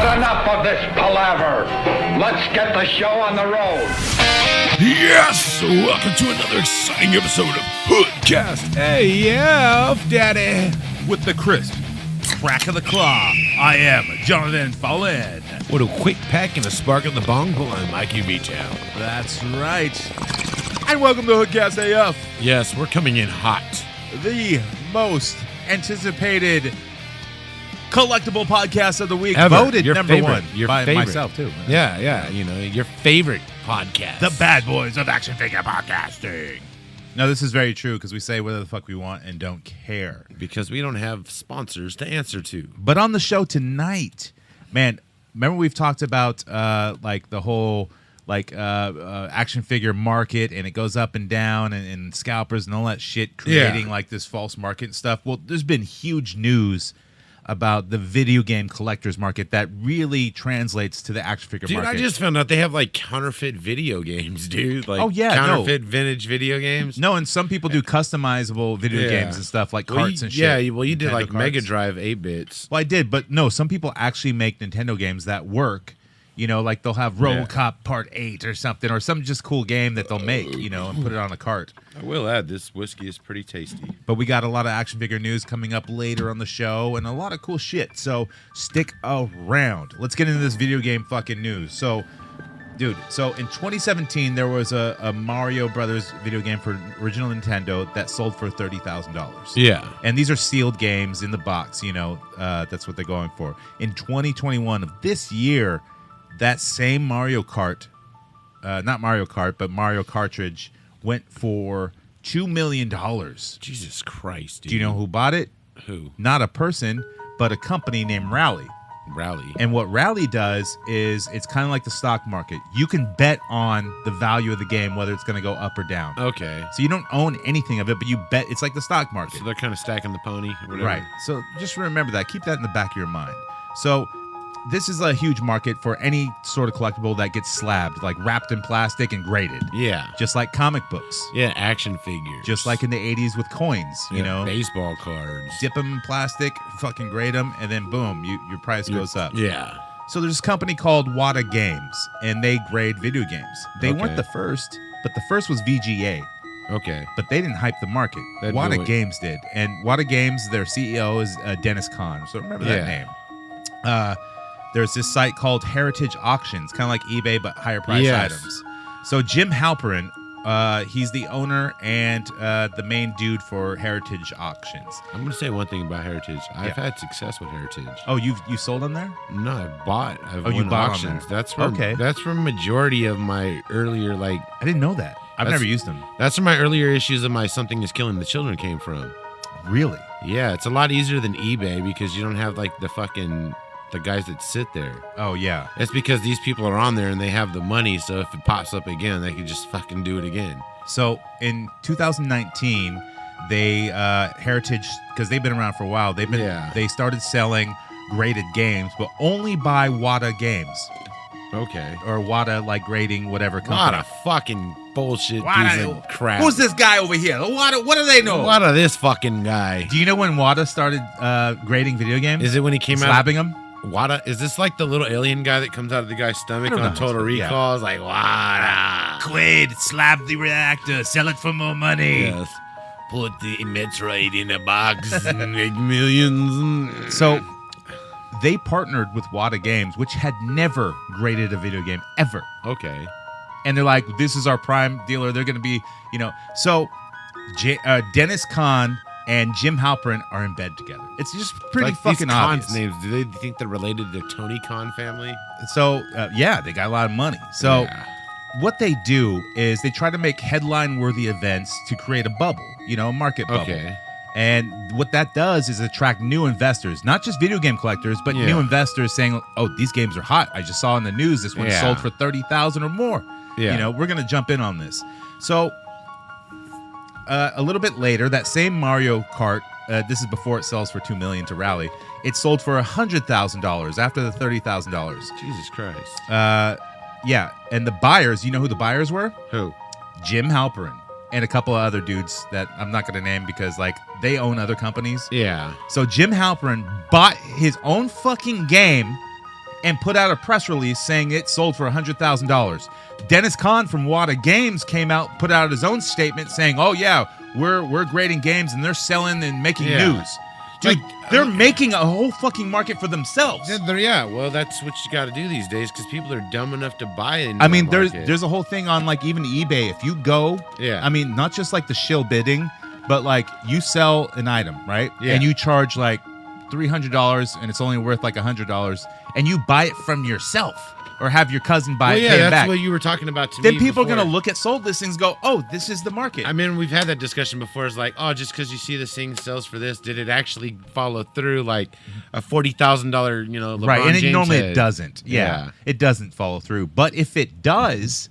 But enough of this palaver. Let's get the show on the road. Yes! Welcome to another exciting episode of Hoodcast. Hey, yeah, Daddy. With the crisp crack of the claw, I am Jonathan McFarlane. With a quick pack and a spark of the bong, I'm Mikey V-Town. That's right. And welcome to Hoodcast AF. Yes, we're coming in hot. The most anticipated collectible podcast of the week. Ever. Voted Your number favorite. one Your by favorite. myself, too. Yeah, you know, your favorite podcast. The bad boys of action figure podcasting. No, this is very true because we say whatever the fuck we want and don't care. Because we don't have sponsors to answer to. But on the show tonight, man, remember we've talked about like the whole action figure market, and it goes up and down, and scalpers and all that shit creating like this false market and stuff. Well, there's been huge news about the video game collectors market that really translates to the action figure market. Dude, I just found out they have like counterfeit video games, dude. Like counterfeit vintage video games. No, and some people do customizable video games and stuff like carts and shit. Yeah, well, you did Nintendo like carts. Mega Drive 8-bits. Well, I did, but no, some people actually make Nintendo games that work. You know, like they'll have RoboCop Part 8 or something, or some just cool game that they'll make, you know, and put it on a cart. I will add, this whiskey is pretty tasty. But we got a lot of action figure news coming up later on the show and a lot of cool shit. So stick around. Let's get into this video game fucking news. So, dude, in 2017, there was a Mario Brothers video game for original Nintendo that sold for $30,000. Yeah. And these are sealed games in the box, you know, that's what they're going for. In 2021 of this year, that same Mario Kart, not Mario Kart, but Mario cartridge went for $2 million. Jesus Christ, dude. Do you know who bought it? Who? Not a person, but a company named Rally. Rally. And what Rally does is it's kind of like the stock market. You can bet on the value of the game, whether it's going to go up or down. Okay. So you don't own anything of it, but you bet. It's like the stock market. So they're kind of stacking the pony or whatever. Right. So just remember that. Keep that in the back of your mind. So this is a huge market for any sort of collectible that gets slabbed, like wrapped in plastic and graded. Yeah. Just like comic books. Yeah, action figures. Just like in the 80s with coins, you know. Baseball cards. Dip them in plastic, fucking grade them, and then boom, your price goes up. Yeah. So there's this company called Wata Games, and they grade video games. They weren't the first, but the first was VGA. Okay. But they didn't hype the market. Wata Games did. And Wata Games, their CEO is Dennis Kahn. So remember that name. There's this site called Heritage Auctions, kind of like eBay, but higher price items. So Jim Halperin, he's the owner and the main dude for Heritage Auctions. I'm going to say one thing about Heritage. I've had success with Heritage. Oh, you sold on there? No, I bought. You bought auctions. on there. That's where majority of my earlier, like... I didn't know that. I've never used them. That's where my earlier issues of my Something is Killing the Children came from. Really? Yeah, it's a lot easier than eBay because you don't have, like, the guys that sit there. Oh, yeah. It's because these people are on there and they have the money, so if it pops up again, they can just fucking do it again. So in 2019, they Heritage, because they've been around for a while, they started selling graded games, but only by Wata Games. Okay. Or Wata, like, grading whatever company. Wata fucking bullshit piece of crap. Who's this guy over here? Wata, what do they know? Wata, this fucking guy. Do you know when Wata started grading video games? Is it when he came slabbing them? Wata, is this like the little alien guy that comes out of the guy's stomach on Total Recall? It's like, Wata. Quaid, slap the reactor, sell it for more money. Yes. Put the Metroid in a box and make millions. So they partnered with Wata Games, which had never graded a video game ever. Okay. And they're like, this is our prime dealer. They're going to be, you know. So Dennis Kahn and Jim Halperin are in bed together. It's just pretty fucking these obvious. Khan's names, do they think they're related to Tony Khan family? So, they got a lot of money. So what they do is they try to make headline-worthy events to create a bubble, you know, a market bubble. Okay. And what that does is attract new investors, not just video game collectors, but new investors saying, oh, these games are hot. I just saw in the news this one sold for $30,000 or more. Yeah. You know, we're going to jump in on this. So a little bit later, that same Mario Kart, this is before it sells for $2 million to Rally, it sold for $100,000 after the $30,000. Jesus Christ. Yeah, and the buyers, you know who the buyers were? Who? Jim Halperin and a couple of other dudes that I'm not going to name because, like, they own other companies. Yeah. So Jim Halperin bought his own fucking game and put out a press release saying it sold for $100,000. Dennis Kahn from Wada Games came out, put out his own statement saying, "Oh yeah, we're grading games and they're selling and making news." Dude, they're making a whole fucking market for themselves. Yeah, well, that's what you got to do these days because people are dumb enough to buy it. I mean, there's a whole thing on like even eBay. If you go, I mean, not just like the shill bidding, but like you sell an item, right? Yeah. And you charge like $300 and it's only worth like $100, and you buy it from yourself. Or have your cousin buy it, pay it that's back. what you were talking about to then me people before. are going to look at sold listings and go, oh, this is the market. I mean, we've had that discussion before. It's like, oh, just because you see this thing sells for this, did it actually follow through like a $40,000, LeBron right, and James normally head? it doesn't. Yeah, it doesn't follow through. But if it does,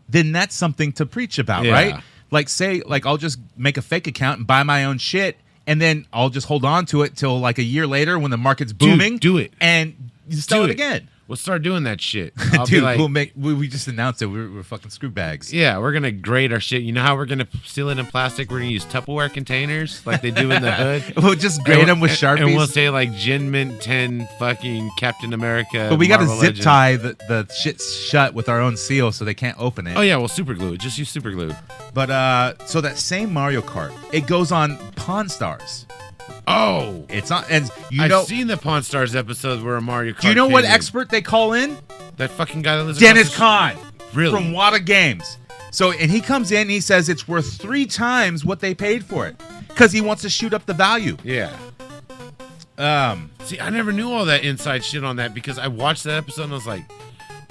then that's something to preach about, right? Like say, like I'll just make a fake account and buy my own shit, and then I'll just hold on to it till like a year later when the market's booming. Do it. And you sell it again. We'll start doing that shit. I'll Dude, be like, we just announced it. We're fucking screw bags. Yeah, we're going to grade our shit. You know how we're going to seal it in plastic? We're going to use Tupperware containers like they do in the hood. We'll just grade them with Sharpies. And we'll say like Gin Mint 10 fucking Captain America. But we got to Marvel zip Legend. tie the shit shut with our own seal so they can't open it. Oh, yeah, well, super glue. Just use super glue. But so that same Mario Kart, it goes on Pawn Stars. Oh, it's not, and I've seen the Pawn Stars episode where a Mario Kart. Do you know what in. expert they call in? That fucking guy that lives Dennis Kahn, really, from Wada Games. So, and he comes in, and he says it's worth 3 times what they paid for it because he wants to shoot up the value. Yeah. See, I never knew all that inside shit on that because I watched that episode and I was like,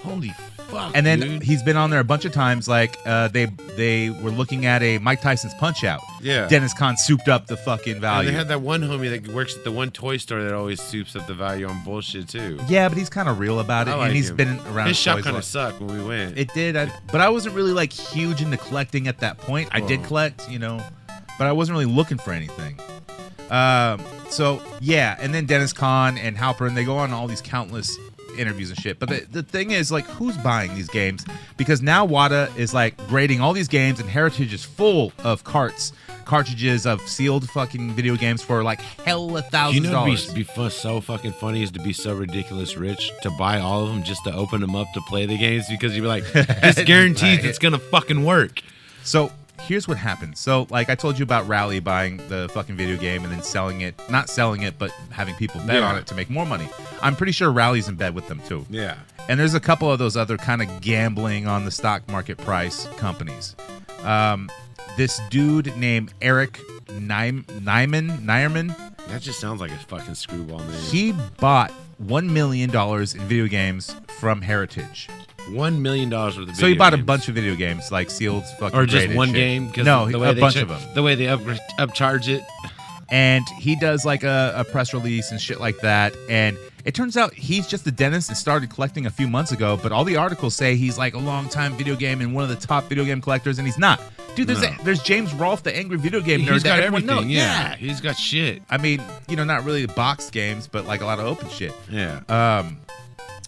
holy fuck. And then dude. he's been on there a bunch of times. Like they were looking at a Mike Tyson's Punch Out. Yeah. Dennis Kahn souped up the fucking value. And they had that one homie that works at the one toy store that always soups up the value on bullshit too. Yeah, but he's kind of real about it, and he's been around. His shop toys kind a of sucked when we went. It did, but I wasn't really like huge into collecting at that point. I did collect, but I wasn't really looking for anything. So yeah, and then Dennis Kahn and Halperin, they go on all these countless interviews and shit. But the thing is, like, who's buying these games? Because now WADA is like grading all these games, and Heritage is full of cartridges of sealed fucking video games for like hella $1,000. You know, be so fucking funny is to be so ridiculous rich to buy all of them just to open them up to play the games because you'd be like, this guarantees it's gonna fucking work. So here's what happened. So, like I told you about Rally buying the fucking video game and then selling it, not selling it, but having people bet on it to make more money. I'm pretty sure Rally's in bed with them too. Yeah. And there's a couple of those other kind of gambling on the stock market price companies. This dude named Eric Nyerman. That just sounds like a fucking screwball name. He bought $1 million in video games from Heritage. $1 million worth of video So he bought games. a bunch of video games, like sealed fucking or just graded one shit. game? No, a bunch of them. The way they upcharge it. And he does like a press release and shit like that. And it turns out he's just a dentist and started collecting a few months ago. But all the articles say he's like a long-time video game and one of the top video game collectors, and he's not. Dude, there's James Rolfe, the angry video game nerd. He's got that everyone everything. knows. Yeah, he's got shit. I mean, not really boxed games, but like a lot of open shit. Yeah.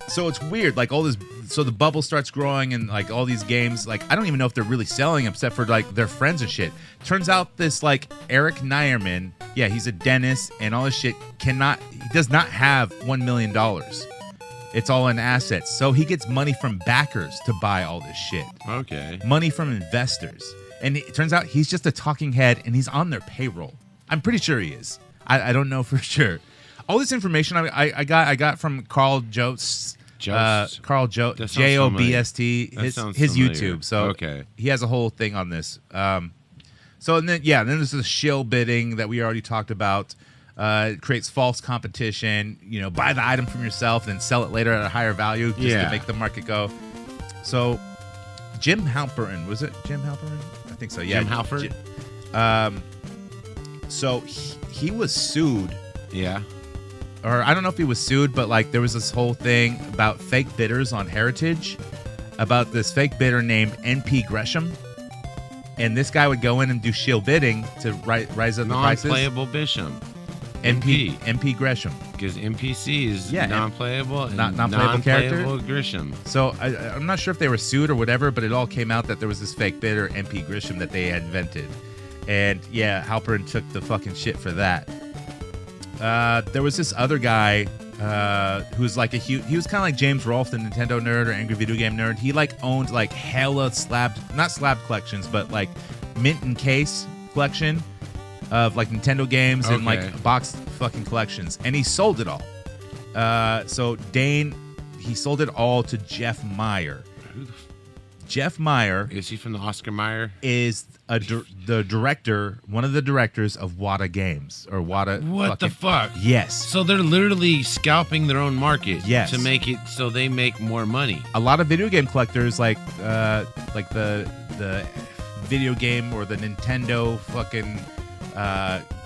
So it's weird, like all this. So the bubble starts growing, and like all these games, like I don't even know if they're really selling them, except for like their friends and shit. Turns out this like Eric Nyerman, yeah, he's a dentist, and all this shit he does not have $1 million. It's all in assets, so he gets money from backers to buy all this shit. Okay. Money from investors, and it turns out he's just a talking head, and he's on their payroll. I'm pretty sure he is. I don't know for sure. All this information I got from Carl Jobst. Carl Jobst, Jobst, his YouTube. So okay. He has a whole thing on this. So and then there's the shill bidding that we already talked about. It creates false competition. Buy the item from yourself, then sell it later at a higher value just to make the market go. So Jim Halperin, was it Jim Halperin? I think so. Yeah, Jim Halperin. So he was sued. Yeah. Or I don't know if he was sued, but like there was this whole thing about fake bidders on Heritage, about this fake bidder named NP Gresham, and this guy would go in and do shill bidding to rise up the prices. Non-playable Bisham. NP Gresham. Because NPC is non-playable, and non-playable character. Gresham. So I'm not sure if they were sued or whatever, but it all came out that there was this fake bidder NP Gresham that they had invented, and yeah, Halperin took the fucking shit for that. There was this other guy who's like he was kind of like James Rolfe, the Nintendo nerd or angry video game nerd. He like owned like hella not slab collections, but like mint and case collection of like Nintendo games and like box fucking collections, and he sold it all. So Dane, he sold it all to Jeff Meyer. Jeff Meyer, is he from the Oscar Mayer? Is the director, one of the directors of Wata Games or Wata. What the fuck? Yes. So they're literally scalping their own market. Yes. To make it so they make more money. A lot of video game collectors, like the video game or the Nintendo fucking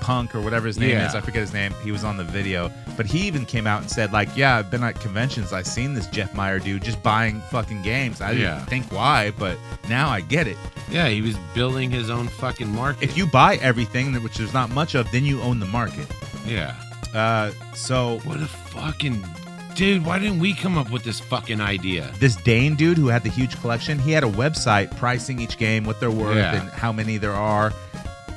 Punk or whatever his name is. I forget his name. He was on the video, but he even came out and said like, yeah, I've been at conventions. I've seen this Jeff Meyer dude just buying fucking games. I didn't think why, but now I get it. Yeah, he was building his own fucking market. If you buy everything, which there's not much of, then you own the market. Yeah. So what a fucking dude, why didn't we come up with this fucking idea? This Dane dude who had the huge collection, he had a website pricing each game, what they're worth, and how many there are.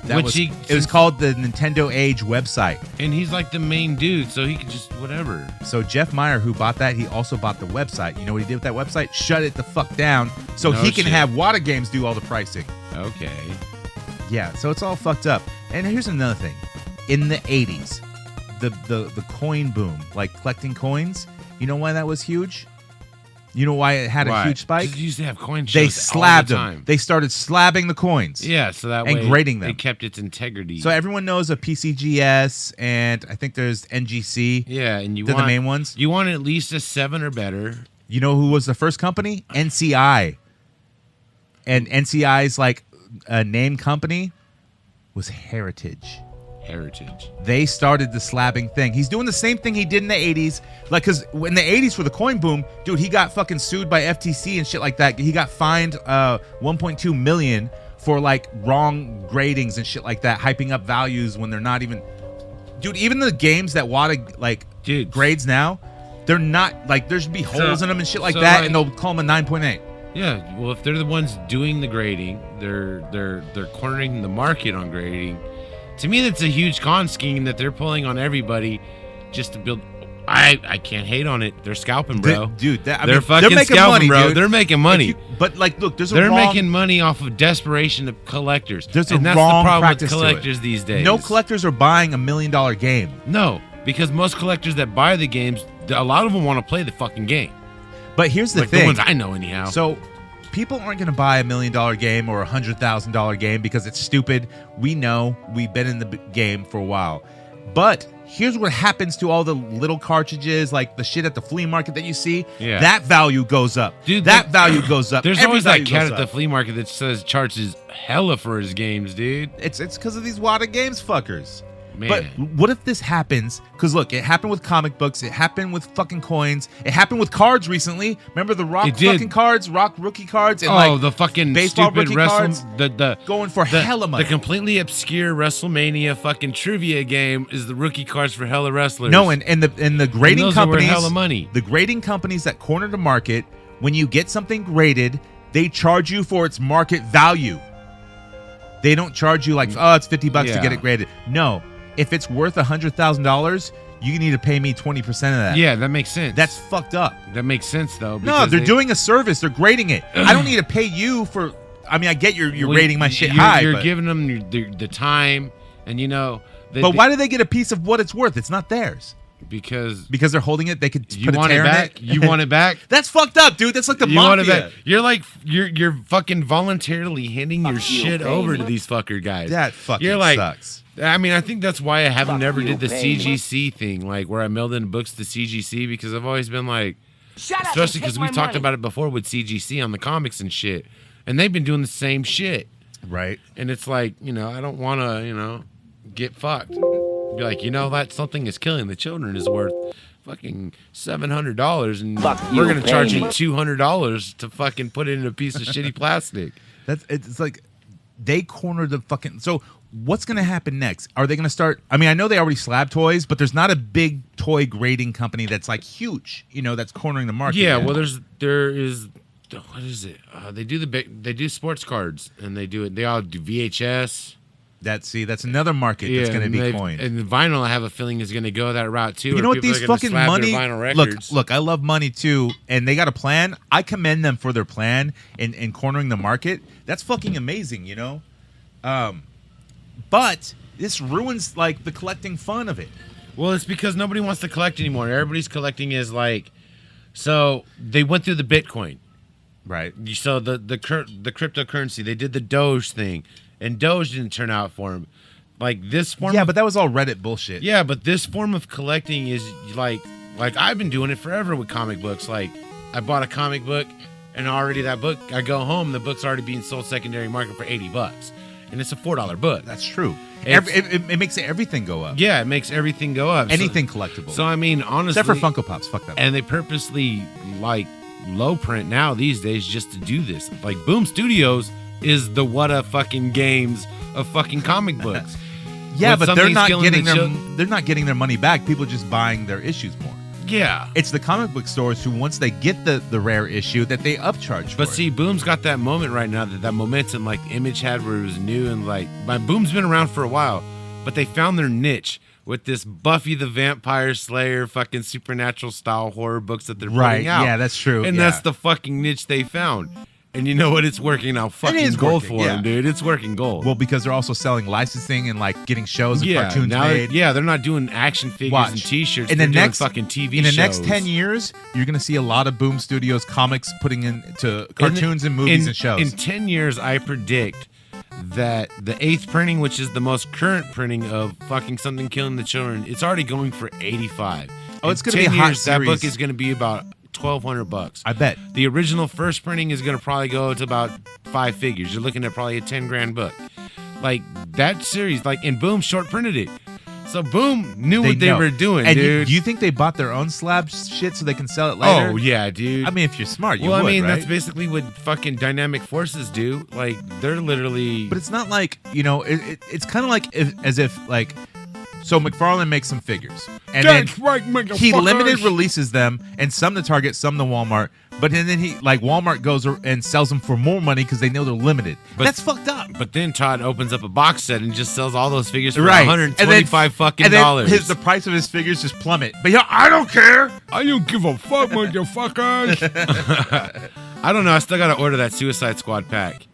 It was called the Nintendo Age website. And he's like the main dude, so he could just whatever. So Jeff Meyer, who bought that, he also bought the website. You know what he did with that website? Shut it the fuck down so he can have Wata Games do all the pricing. Okay. Yeah, so it's all fucked up. And here's another thing. In the 80s, the coin boom, like collecting coins, you know why that was huge? You know why it had a huge spike? They used to have coin shows. They slabbed them. They started slabbing the coins. Yeah, so that way and grading them. It kept its integrity. So everyone knows of PCGS, and I think there's NGC. Yeah, and they're the main ones. You want at least a 7 or better. You know who was the first company? NCI. And NCI's like a name company was Heritage. They started the slabbing thing. He's doing the same thing he did in the 80s. Like, because in the 80s for the coin boom, dude, he got fucking sued by FTC and shit like that. He got fined $1.2 million for like wrong gradings and shit like that, hyping up values when they're not even. Dude, even the games that Wata like grades now, they're not like, there should be holes in them and shit like that, and they'll call them a 9.8. Yeah, well, if they're the ones doing the grading, they're cornering the market on grading. To me, that's a huge con scheme that they're pulling on everybody just to build. I can't hate on it. They're scalping, bro. Dude, they're fucking making scalping, money, bro. Dude. They're making money. But like, look, they're making money off of desperation of collectors. That's the problem with collectors these days. No collectors are buying $1 million game. No, because most collectors that buy the games, a lot of them want to play the fucking game. But here's the thing. The ones I know, anyhow. So people aren't going to buy $1 million game or $100,000 game because it's stupid. We know. We've been in the game for a while. But here's what happens to all the little cartridges, like the shit at the flea market that you see. Yeah. That value goes up. Dude, that value goes up. There's always that cat at the flea market that says charges hella for his games, dude. It's because of these Wata Games fuckers. Man. But what if this happens? Because look, it happened with comic books. It happened with fucking coins. It happened with cards recently. Remember the Rock fucking cards, Rock rookie cards, and the fucking baseball stupid rookie cards. The going for hella money. The completely obscure WrestleMania fucking trivia game is the rookie cards for hella wrestlers. No, and the grading those companies, are worth hella money. The grading companies that corner the market, when you get something graded, they charge you for its market value. They don't charge you like, it's $50 to get it graded. No. If it's worth $100,000, you need to pay me 20% of that. Yeah, that makes sense. That's fucked up. That makes sense, though. No, they're doing a service. They're grading it. I don't need to pay you for. I mean, I get you're rating my shit high. You're giving them the time, and you know. But why do they get a piece of what it's worth? It's not theirs. Because they're holding it. They could put a tear in it. You want it back? That's fucked up, dude. That's like the mafia. Want it back. You're like you're fucking voluntarily handing your shit over to these fucker guys. That fucking sucks. I mean, I think that's why I never did the CGC thing, like where I mailed in books to CGC, because I've always been like, especially because we talked about it before with CGC on the comics and shit, and they've been doing the same shit, right? And it's like, I don't want to, get fucked. Be like, that something is killing the children is worth fucking $700, and we're gonna charge you $200 to fucking put it in a piece of shitty plastic. It's like they cornered the fucking. So what's gonna happen next? Are they gonna start? I mean, I know they already slab toys, but there's not a big toy grading company that's like huge, that's cornering the market. Yeah, well, there is. What is it? They do sports cards, and they all do VHS. That's another market that's going to be coined. And the vinyl, I have a feeling, is going to go that route too. You know what? These fucking money. Records. Look, I love money too, and they got a plan. I commend them for their plan in cornering the market. That's fucking amazing, you know. But this ruins like the collecting fun of it. Well, it's because nobody wants to collect anymore. Everybody's collecting is like, so they went through the Bitcoin, right? So the cryptocurrency, they did the Doge thing. And Doge didn't turn out for him. Like this form. Yeah, but that was all Reddit bullshit. Yeah, but this form of collecting is like I've been doing it forever with comic books. Like I bought a comic book, and already that book, I go home, the book's already being sold secondary market for $80, and it's a $4 book. That's true. It makes everything go up. Yeah, it makes everything go up. Anything collectible. So I mean, honestly, except for Funko Pops, fuck that. And they purposely like low print now these days just to do this. Like Boom Studios is the what a fucking games of fucking comic books. Yeah, but they're not getting their money back. People are just buying their issues more. Yeah. It's the comic book stores who, once they get the rare issue, that they upcharge for. But see, Boom's got that moment right now, that momentum like Image had where it was new, and like Boom's been around for a while, but they found their niche with this Buffy the Vampire Slayer fucking supernatural style horror books that they're putting out. Yeah, that's true. And that's the fucking niche they found. And you know what? It's working out fucking gold for them, dude. It's working gold. Well, because they're also selling licensing and like getting shows and cartoons made. Yeah, they're not doing action figures and T-shirts. They're doing fucking TV shows. In the next 10 years, you're going to see a lot of Boom Studios comics putting into cartoons and movies and shows. In 10 years, I predict that the 8th printing, which is the most current printing of fucking Something Killing the Children, it's already going for $85. Oh, it's going to be a hot series. That book is going to be about $1,200. I bet. The original first printing is going to probably go to about 5 figures. You're looking at probably a $10,000 book. Like that series, like, and Boom short printed it. So Boom knew what they were doing, and dude. Do you think they bought their own slab shit so they can sell it later? Oh yeah, dude. I mean, if you're smart, you would, Well, I mean, right? that's basically what fucking Dynamic Forces do. Like, they're literally. But it's not like, you know, it's kind of like as if like. So McFarlane makes some figures, and then he limited releases them, and some to Target, some to Walmart. But then he Walmart goes and sells them for more money because they know they're limited. But that's fucked up. But then Todd opens up a box set and just sells all those figures for $125 fucking and then dollars. The price of his figures just plummet. But yeah, I don't care. I don't give a fuck, motherfuckers. I don't know. I still got to order that Suicide Squad pack.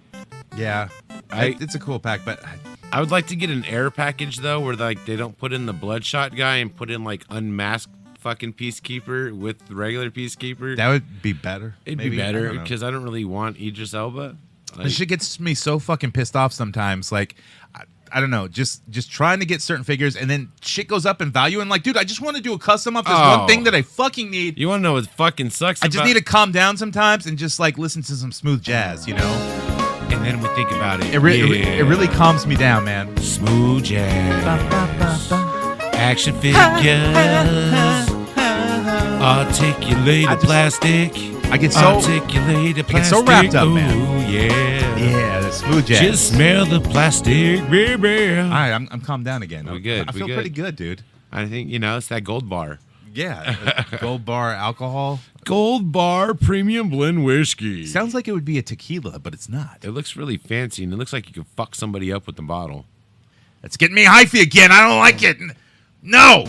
Yeah, it's a cool pack, but. I would like to get an air package though, where like they don't put in the Bloodshot guy and put in like unmasked fucking Peacekeeper with the regular Peacekeeper. That would be better. It'd be better because I don't really want Idris Elba. This shit gets me so fucking pissed off sometimes. Like, I don't know, just trying to get certain figures, and then shit goes up in value, and like, dude, I just want to do a custom off this one thing that I fucking need. You want to know what fucking sucks? I just need to calm down sometimes and just like listen to some smooth jazz, you know. And then we think about it. It really calms me down, man. Smooth jazz. Action figures. Articulated plastic. I get so articulated plastic. I get so wrapped up, man. Ooh, yeah. Yeah, the smooth jazz. Just smell the plastic, baby. All right, I'm calmed down again. We're good. I feel pretty good, dude. I think, it's that Gold Bar. Yeah, Gold Bar alcohol. Gold Bar Premium Blend Whiskey. Sounds like it would be a tequila, but it's not. It looks really fancy, and it looks like you could fuck somebody up with the bottle. That's getting me hyphy again. I don't like it. No.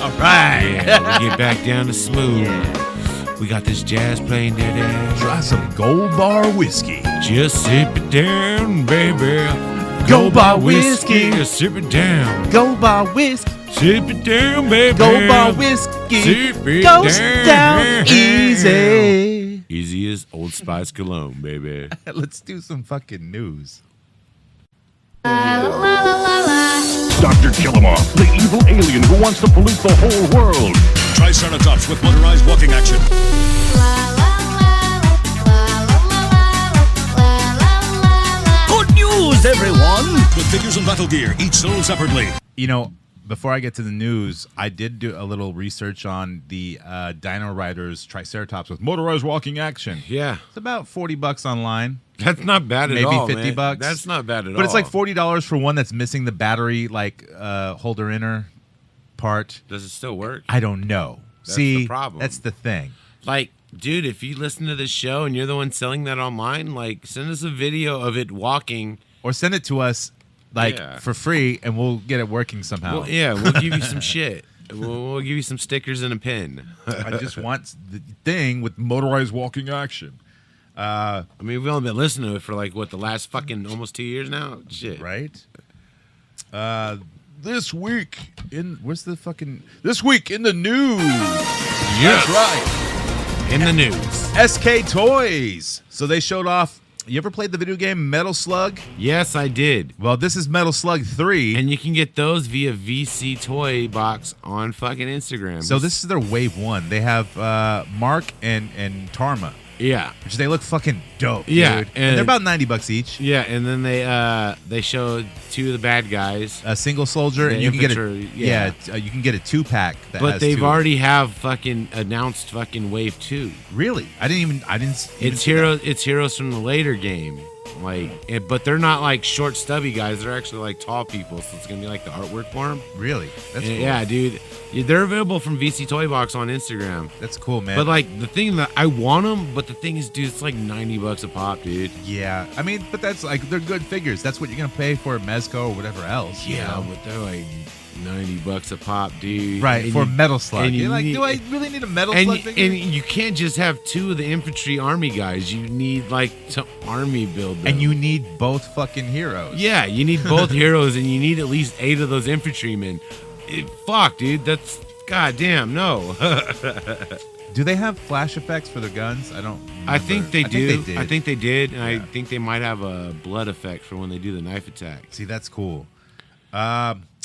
All right. Yeah, we get back down to smooth. Yeah. We got this jazz playing there. Try some Gold Bar whiskey. Just sip it down, baby. Gold Bar whiskey. Just sip it down. Gold Bar whiskey. Sip it down, baby. Gold Bar whiskey. Sip it goes down easy. Easy as Old Spice cologne, baby. Let's do some fucking news. Dr. Killamoff, the evil alien who wants to pollute the whole world. Triceratops with motorized walking action. Good news, everyone! With figures and battle gear, each sold separately. You know, before I get to the news, I did do a little research on the Dino Riders Triceratops with motorized walking action. Yeah. It's about $40 online. That's not bad at all, maybe $50. That's not bad at all. But it's like $40 for one that's missing the battery, like holder inner part. Does it still work? I don't know. That's See, the problem. That's the thing. Like, dude, if you listen to this show and you're the one selling that online, like, send us a video of it walking. Or send it to us for free, and we'll get it working somehow. Well, yeah, we'll give you some shit. We'll give you some stickers and a pin. I just want the thing with motorized walking action. I mean, we've only been listening to it for the last fucking almost 2 years now. Shit. Right? This week in this week in the news. Yes. That's right. In the news. SK Toys. So they showed off. You ever played the video game Metal Slug? Yes, I did. Well, this is Metal Slug 3. And you can get those via VC Toy Box on fucking Instagram. So this is their wave 1. They have Mark and Tarma. Yeah. Which they look fucking dope, yeah, dude. And they're about $90 each. Yeah, and then they showed 2 of the bad guys. A single soldier, and you can get you can get a 2-pack. But they've already have fucking announced fucking wave 2. Really? I didn't. It's heroes from the later game. But they're not like short, stubby guys. They're actually like tall people. So it's gonna be like the artwork for them. Really? That's cool. Yeah, dude. They're available from VC Toy Box on Instagram. That's cool, man. But the thing that I want them, but the thing is, dude, it's like $90 a pop, dude. Yeah, I mean, but that's they're good figures. That's what you're gonna pay for Mezco or whatever else. Yeah, but they're like $90 a pop, dude. Right, and for Metal Slug. And you're like, do I really need a Metal Slug figure? And you can't just have 2 of the infantry army guys. You need to army build them. And you need both fucking heroes. Yeah, you need both heroes, and you need at least 8 of those infantrymen. Fuck, dude, that's goddamn no. Do they have flash effects for their guns? I don't remember. I think they do. Did. I think they did, and Yeah. I think they might have a blood effect for when they do the knife attack. See, that's cool.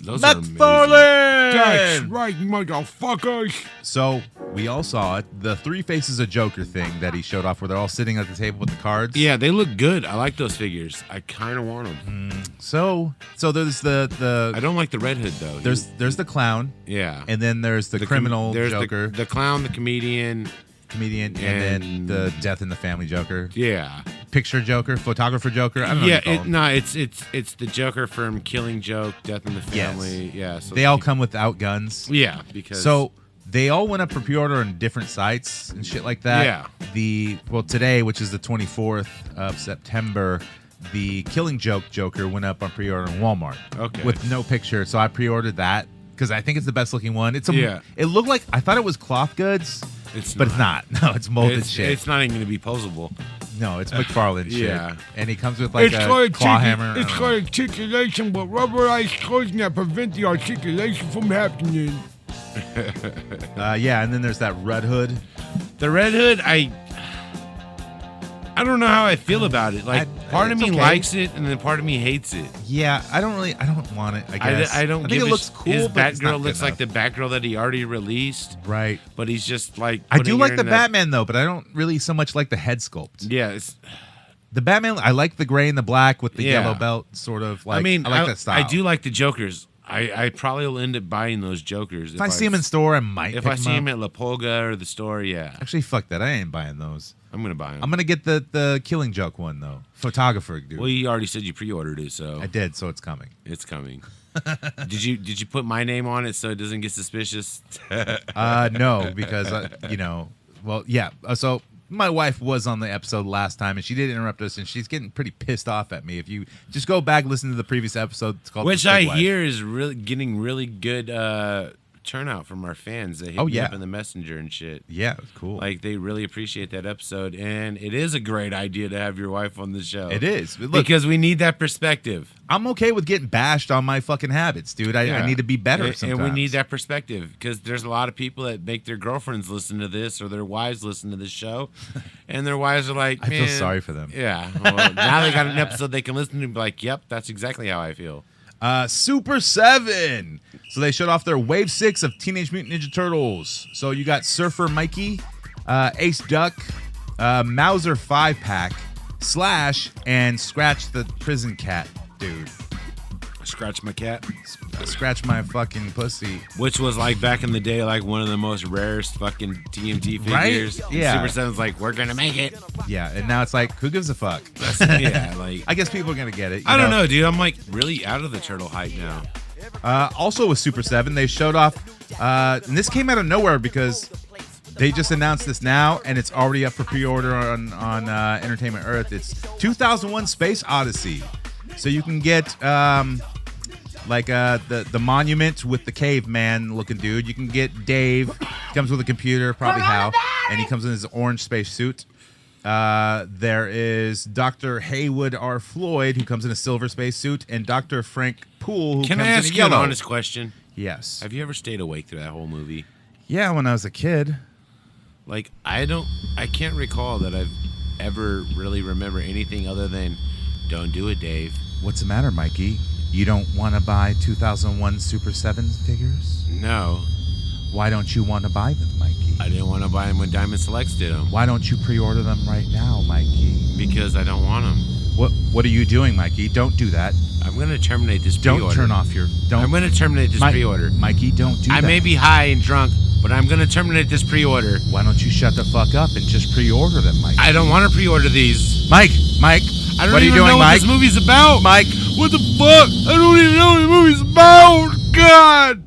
Those are amazing. McFarlane! That's right, motherfuckers. So we all saw it. The 3 Faces of Joker thing that he showed off, where they're all sitting at the table with the cards. Yeah, they look good. I like those figures. I kind of want them. So there's the I don't like the Red Hood though. there's the clown. Yeah. And then there's the criminal there's Joker, the clown, the comedian, and then the Death in the Family Joker. Yeah. Picture Joker, photographer Joker. I don't know. Yeah, what you call him. it's the Joker from Killing Joke, Death in the Family. Yes. Yeah. So They all come without guns. Yeah, because So they all went up for pre-order on different sites and shit like that. Yeah. Today, which is the 24th of September, the Killing Joke Joker went up on pre-order in Walmart. Okay. With no picture, so I pre-ordered that because I think it's the best looking one. It looked like, I thought it was cloth goods. It's not. No, it's molded shit. It's not even going to be posable. No, it's McFarlane shit. Yeah. And he comes with like a claw hammer. It's got articulation, but rubberized clothing that prevent the articulation from happening. Yeah, and then there's that Red Hood. The Red Hood, I don't know how I feel about it. Part of me likes it, and then part of me hates it. Yeah, I don't want it. I guess I don't. think it looks cool. His but it's not Batgirl good looks like enough. the Batgirl that he already released. Right. But he's just like. I do putting like her the in Batman though, but I don't really so much like the head sculpt. Yeah. The Batman, I like the gray and the black with the Yeah. yellow belt, sort of. Like, I mean, I like that style. I do like the Jokers. I probably will end up buying those Jokers If I see them in store, I might. If pick I see them them at La Pulga or the store, yeah, Actually, fuck that. I ain't buying those. I'm gonna buy them. I'm gonna get the Killing Joke one though. Photographer, dude. Well, you already said you pre-ordered it, so I did, so it's coming. it's coming. Did you put my name on it so it doesn't get suspicious? No, because well, yeah. So my wife was on the episode last time, and she did interrupt us, and she's getting pretty pissed off at me. If you just go back, listen to the previous episode, it's called Which The I Stick Wife. hear is really getting really good turnout from our fans. They hit me up in the messenger and shit. Yeah, it's cool. Like, they really appreciate that episode, and it is a great idea to have your wife on the show. It is. Look, because we need that perspective. I'm okay with getting bashed on my fucking habits, dude. I need to be better sometimes. And we need that perspective because there's a lot of people that make their girlfriends listen to this or their wives listen to this show, and their wives are like, I feel sorry for them. Yeah. Well, now they got an episode they can listen to and be like, yep, that's exactly how I feel. Super 7. So they showed off their Wave 6 of Teenage Mutant Ninja Turtles. So you got Surfer Mikey, Ace Duck, Mauser 5-pack, Slash, and Scratch the Prison Cat, dude. Scratch my cat. Scratch my fucking pussy. Which was like back in the day, like one of the most rarest fucking TMT figures. Right? Yeah. Super 7's like, we're going to make it. Yeah, and now it's like, who gives a fuck? Yeah, like. I guess people are going to get it. I don't know, dude. I'm like really out of the turtle hype now. Also with Super 7, they showed off, and this came out of nowhere because they just announced this now, and it's already up for pre-order on Entertainment Earth. It's 2001 Space Odyssey. So you can get the monument with the caveman looking dude. You can get Dave. He comes with a computer, probably Hal, and he comes in his orange space suit. There is Dr. Haywood R. Floyd, who comes in a silver space suit, and Dr. Frank Poole, who Can comes I in ask a you yellow. an honest question? Yes. Have you ever stayed awake through that whole movie? Yeah, when I was a kid. Like, I can't recall that I've ever really remember anything other than, don't do it, Dave. What's the matter, Mikey? You don't want to buy 2001 Super 7 figures? No. Why don't you want to buy them, Mikey? I didn't want to buy them when Diamond Selects did them. Why don't you pre-order them right now, Mikey? Because I don't want them. What are you doing, Mikey? Don't do that. I'm going to terminate this pre-order. Don't turn off your... I'm going to terminate this pre-order. Mikey, don't do that. I may be high and drunk, but I'm going to terminate this pre-order. Why don't you shut the fuck up and just pre-order them, Mike? I don't want to pre-order these. Mike, I don't what are you even doing, know what Mike? this movie's about. Mike, what the fuck? I don't even know what the movie's about. God.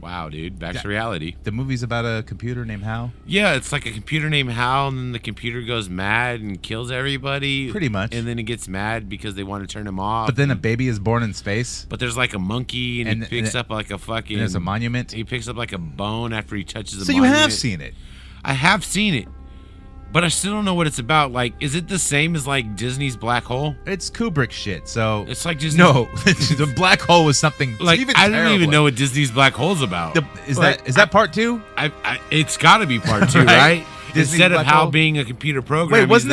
Wow, dude. Back to reality. The movie's about a computer named Hal? Yeah, it's like a computer named Hal, and then the computer goes mad and kills everybody. Pretty much. And then it gets mad because they want to turn him off. But then a baby is born in space. But there's like a monkey, and he picks up like a fucking... And there's a monument. He picks up like a bone after he touches a So monument. you have seen it? I have seen it. But I still don't know what it's about. Like, is it the same as like Disney's Black Hole? It's Kubrick shit, so... It's like Disney... No, the Black Hole was something like, even I don't even terrible. know what Disney's Black Hole's about. Is that part 2? It's got to be part 2, right? Disney's Instead of Black Hal Hole? being a computer program. Wait, wasn't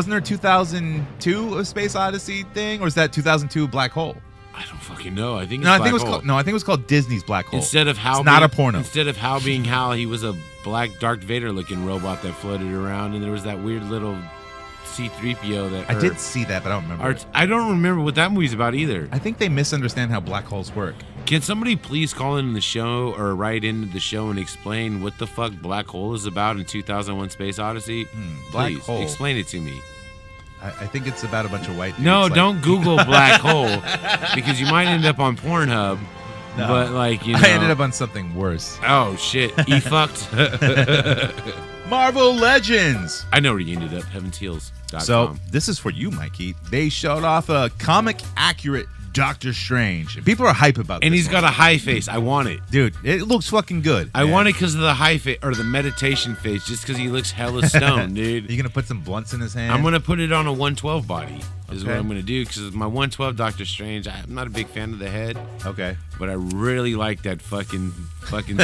there 2002 A Space Odyssey thing, or is that 2002 Black Hole? I don't fucking know. I think it's No, I Black think it was Hole. I think it was called Disney's Black Hole. Instead of Hal, it's not a porno. Instead of Hal being Hal, he was a black Darth Vader looking robot that floated around, and there was that weird little C-3PO that. I did see that, but I don't remember. I don't remember what that movie's about either. I think they misunderstand how black holes work. Can somebody please call in the show or write into the show and explain what the fuck Black Hole is about in 2001: Space Odyssey? Black Please Hole. explain it to me. I think it's about a bunch of white dudes. No, like- don't Google Black Hole because you might end up on Pornhub. No. But like you know, I ended up on something worse. Oh shit, fucked. Marvel Legends. I know where you ended up. HeavensHeels.com. So this is for you, Mikey. They showed off a comic accurate Doctor Strange. People are hype about this. And he's got a high face. I want it. Dude, it looks fucking good. I want it because of the high face or the meditation face, just because he looks hella stoned, dude. You gonna put some blunts in his hand? I'm gonna put it on a 112 body. Is Okay. what I'm gonna do because my 112 Doctor Strange. I'm not a big fan of the head. Okay. But I really like that fucking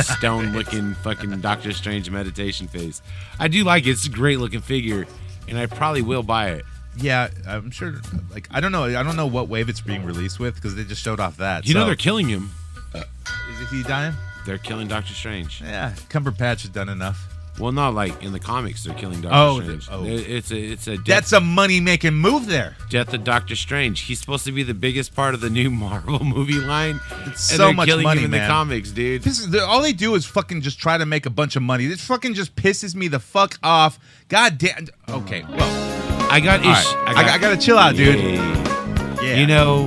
stone looking fucking Doctor Strange meditation face. I do like it. It's a great looking figure, and I probably will buy it. Yeah, I'm sure. Like, I don't know what wave it's being released with because they just showed off that. You know they're killing him. Is he dying? They're killing Doctor Strange. Yeah, Cumberpatch has done enough. Well, not like in the comics. They're killing Doctor Strange. Oh. It's a death, That's a money-making move there. Death of Doctor Strange. He's supposed to be the biggest part of the new Marvel movie line. It's and so they're much killing money, him in man. the comics, dude. All they do is fucking just try to make a bunch of money. This fucking just pisses me the fuck off. God damn. Okay, whoa. I got All right. I gotta chill out, dude. Yeah. You know,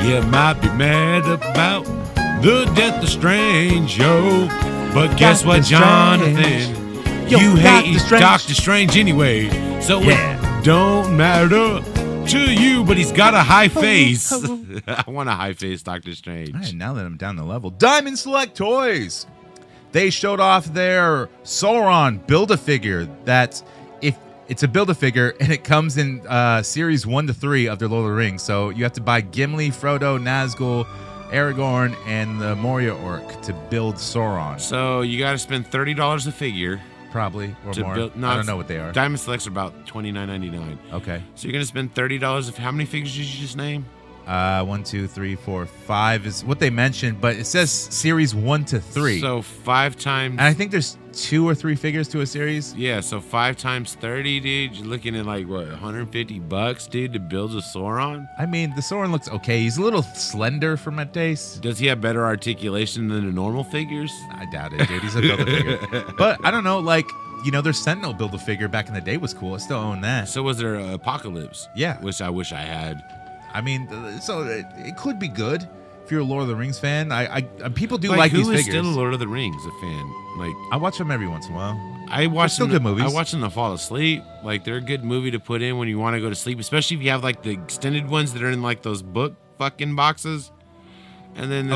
you might be mad about the death of Strange, yo. But guess what, Jonathan? Yo, You hate Doctor Strange. Doctor Strange anyway. So Yeah. it don't matter to you, but he's got a high face. I want a high face Doctor Strange. All right, now that I'm down the level, Diamond Select Toys. They showed off their Sauron Build-A-Figure. That if it's a Build-A-Figure and it comes in series 1 to 3 of their Lord of the Rings. So you have to buy Gimli, Frodo, Nazgul, Aragorn, and the Moria Orc to build Sauron. So you got to spend $30 a figure. Probably, or To more. build- no, I don't it's- know what they are. Diamond Selects are about $29.99. Okay. So you're gonna spend $30 of how many figures did you just name? 1, 2, 3, 4, 5 is what they mentioned, but it says series 1 to 3. So 5 times. And I think there's 2 or 3 figures to a series. Yeah, so 5 times 30, dude. You're looking at like what, $150, dude, to build a Sauron. I mean, the Sauron looks okay. He's a little slender for my taste. Does he have better articulation than the normal figures? I doubt it, dude. He's a Build-A-Figure. But I don't know, like, you know, their Sentinel Build-A-Figure back in the day was cool. I still own that. So was there Apocalypse? Yeah. Which I wish I had. I mean, so it could be good. if you're a Lord of the Rings fan, I people do like these figures. Who is still a Lord of the Rings a fan? Like, I watch them every once in a while. I watch still them. good movies. I watch them to fall asleep. Like, they're a good movie to put in when you want to go to sleep, especially if you have like the extended ones that are in like those book fucking boxes. And then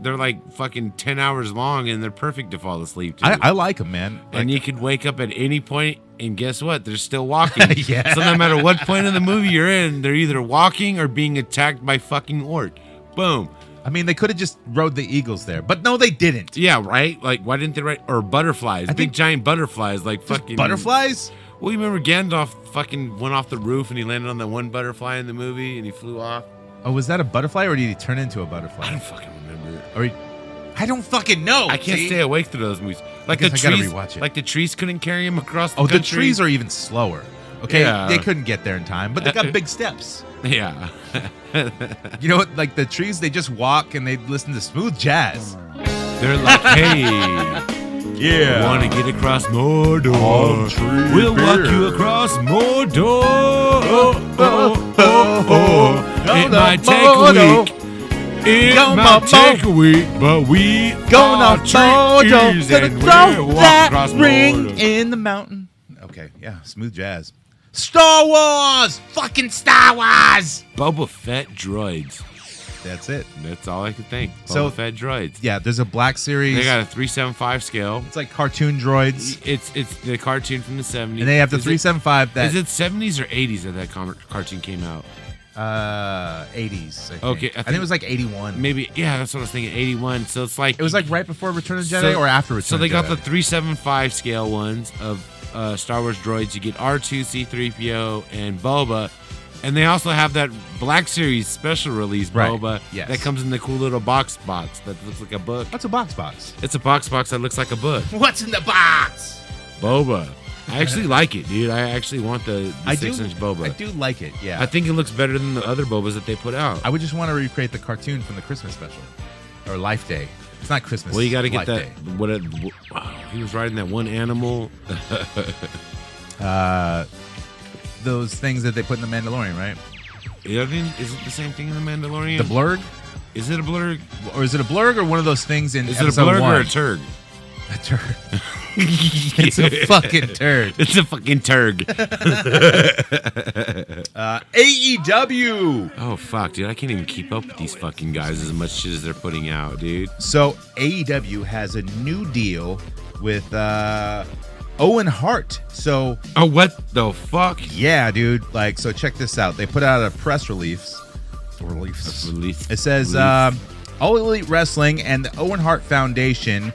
they're like fucking 10 hours long, and they're perfect to fall asleep to. I like them, man. And you could wake up at any point, and guess what? They're still walking. Yeah. So no matter what point in the movie you're in, they're either walking or being attacked by fucking orc. Boom. I mean, they could have just rode the eagles there, but no, they didn't. Yeah, right? Like, why didn't they write? Or butterflies. Big giant butterflies, like fucking. Butterflies? Well, you remember Gandalf fucking went off the roof and he landed on that one butterfly in the movie and he flew off? Oh, was that a butterfly or did he turn into a butterfly? I don't fucking remember. I don't fucking know. I can't stay awake through those movies. Like I the gotta trees, rewatch it. like the trees couldn't carry him across the country. The trees are even slower. Okay, Yeah. they couldn't get there in time, but they got big steps. Yeah. You know what? Like the trees, they just walk and they listen to smooth jazz. They're like, hey, Yeah. want to get across Mordor? We'll walk you across Mordor. It might take a week. It might take a week, but we Gonna trees and we'll walk across ring Mordor. in the mountain. Okay, yeah, smooth jazz. Star Wars! Fucking Star Wars! Boba Fett droids. That's it. That's all I could think. So- Boba Fett droids. Yeah, there's a black series. They got a 375 scale. It's like cartoon droids. It's the cartoon from the 70s. And they have the Is it- 375 that Is it 70s or 80s that cartoon came out? 80s. I think. Okay, I think it was like 81. Maybe, yeah, that's what I was thinking. 81. So it's like It was like right before Return of the Jedi or after Return So of they the got Jedi? the 375 scale ones of Star Wars droids. You get R2, C-3PO, and Boba. And they also have that Black Series special release Right, Boba yes. that comes in the cool little box that looks like a book. What's a box? It's a box that looks like a book. What's in the box? Boba. I actually like it, dude. I actually want the 6-inch Boba. I do like it, yeah. I think it looks better than the other Bobas that they put out. I would just want to recreate the cartoon from the Christmas special. Or Life Day. It's not Christmas. Well, you got to get Life that. Day. Wow, he was riding that one animal. Those things that they put in The Mandalorian, right? Is it the same thing in the Mandalorian? The blurg? Is it a blurg? Or is it a blurg or one of those things in Is it a episode blurg 1? or a turd? A turd. It's a fucking turd. It's a fucking turd. AEW. Oh fuck, dude! I can't even keep up with these fucking guys as much shit as they're putting out, dude. So AEW has a new deal with Owen Hart. So what the fuck? yeah, dude. Like, so check this out. They put out a press release. It says All Elite Wrestling and the Owen Hart Foundation,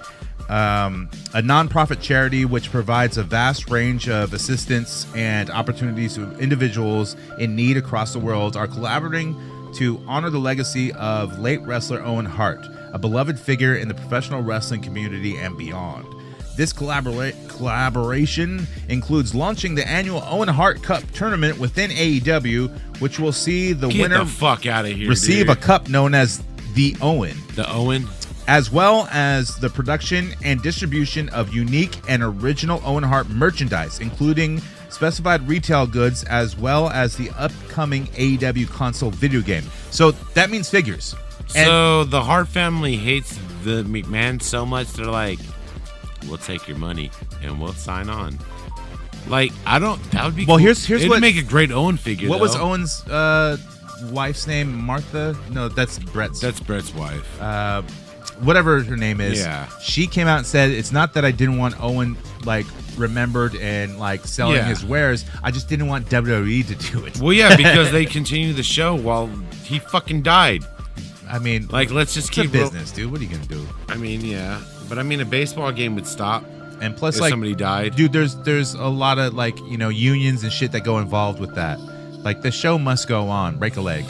a nonprofit charity which provides a vast range of assistance and opportunities to individuals in need across the world, are collaborating to honor the legacy of late wrestler Owen Hart, a beloved figure in the professional wrestling community and beyond. This collaboration includes launching the annual Owen Hart Cup tournament within AEW, which will see the Get winner the fuck out of here, receive dude. a cup known as the Owen. The Owen? As well as the production and distribution of unique and original Owen Hart merchandise, including specified retail goods, as well as the upcoming AEW console video game. So that means figures. So the Hart family hates the McMahon so much, they're like, we'll take your money and we'll sign on. Like, that would be Well, cool. here's It'd what- make a great Owen figure, What was though. Owen's wife's name? Martha? No, that's Brett's. That's Brett's wife. Whatever her name is. Yeah. She came out and said, it's not that I didn't want Owen, like, remembered and, like, selling Yeah. his wares. I just didn't want WWE to do it. Well, yeah, because they continue the show while he fucking died. I mean, Like, let's just it's a keep business, dude. What are you going to do? I mean, yeah. But I mean, a baseball game would stop And plus, if like, somebody died. dude, there's a lot of, like, you know, unions and shit that go involved with that. Like, the show must go on. Break a leg.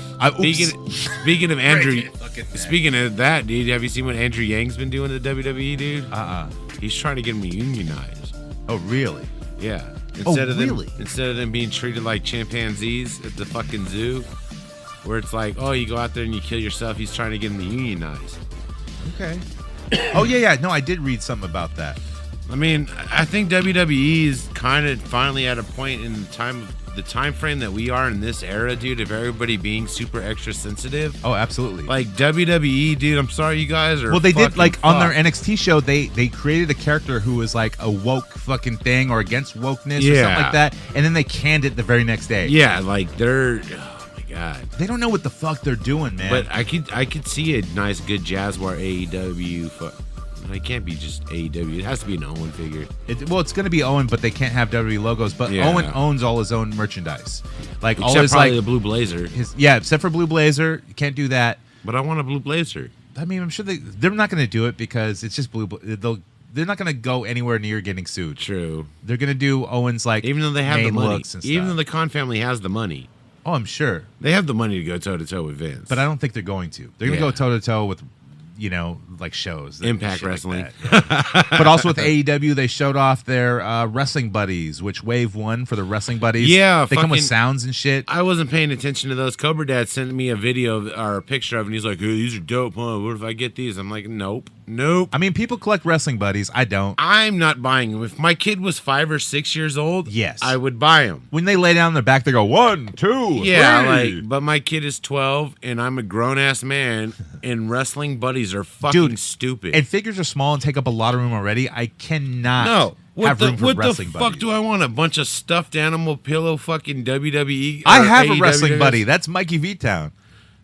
Speaking of Andrew, fucking neck. speaking of that, dude, have you seen what Andrew Yang's been doing to WWE, dude? Uh-uh. He's trying to get them unionized. Oh, really? Yeah. Really? Instead of them being treated like chimpanzees at the fucking zoo, where it's like, oh, you go out there and you kill yourself. He's trying to get them unionized. Okay. Oh, yeah. No, I did read something about that. I mean, I think WWE is kind of finally at a point in the time of the time frame that we are in this era, dude, of everybody being super extra sensitive. Oh, absolutely. Like WWE, dude, I'm sorry you guys are. Well, they did like fucked. on their NXT show. They created a character who was like a woke fucking thing or against wokeness or something like that, and then they canned it the very next day. Yeah, like they're. Oh my god. They don't know what the fuck they're doing, man. But I could see a nice, good Jazzware AEW. It can't be just AEW. It has to be an Owen figure. It's going to be Owen, but they can't have WWE logos. But Yeah. Owen owns all his own merchandise, like Except all his probably like the blue blazer. except for Blue Blazer. You can't do that. But I want a blue blazer. I mean, I'm sure they're not going to do it because it's just Blue. They're not going to go anywhere near getting sued. True. They're going to do Owen's like Even though they have the main money. looks and stuff. Even though the Khan family has the money. Oh, I'm sure. They have the money to go toe to toe with Vince. But I don't think they're going to. They're going to go toe to toe with, like shows. Impact shit Wrestling. Like that. Yeah. But also with AEW, they showed off their wrestling buddies, which Wave 1 for the wrestling buddies. Yeah, they come with fucking- sounds and shit. I wasn't paying attention to those. Cobra Dad sent me a video or a picture of it, and he's like, hey, these are dope, huh? What if I get these? I'm like, nope. I mean, people collect wrestling buddies. I don't. I'm not buying them. If my kid was 5 or 6 years old, Yes. I would buy them. When they lay down on their back, they go 1, 2, Yeah, 3. but my kid is 12, and I'm a grown-ass man, and wrestling buddies are fucking Dude, stupid. And figures are small and take up a lot of room already. I cannot No. have room for What the wrestling fuck buddies. do I want? A bunch of stuffed animal pillow fucking WWE? I or have a AEW wrestling guys? buddy. That's Mikey V-Town.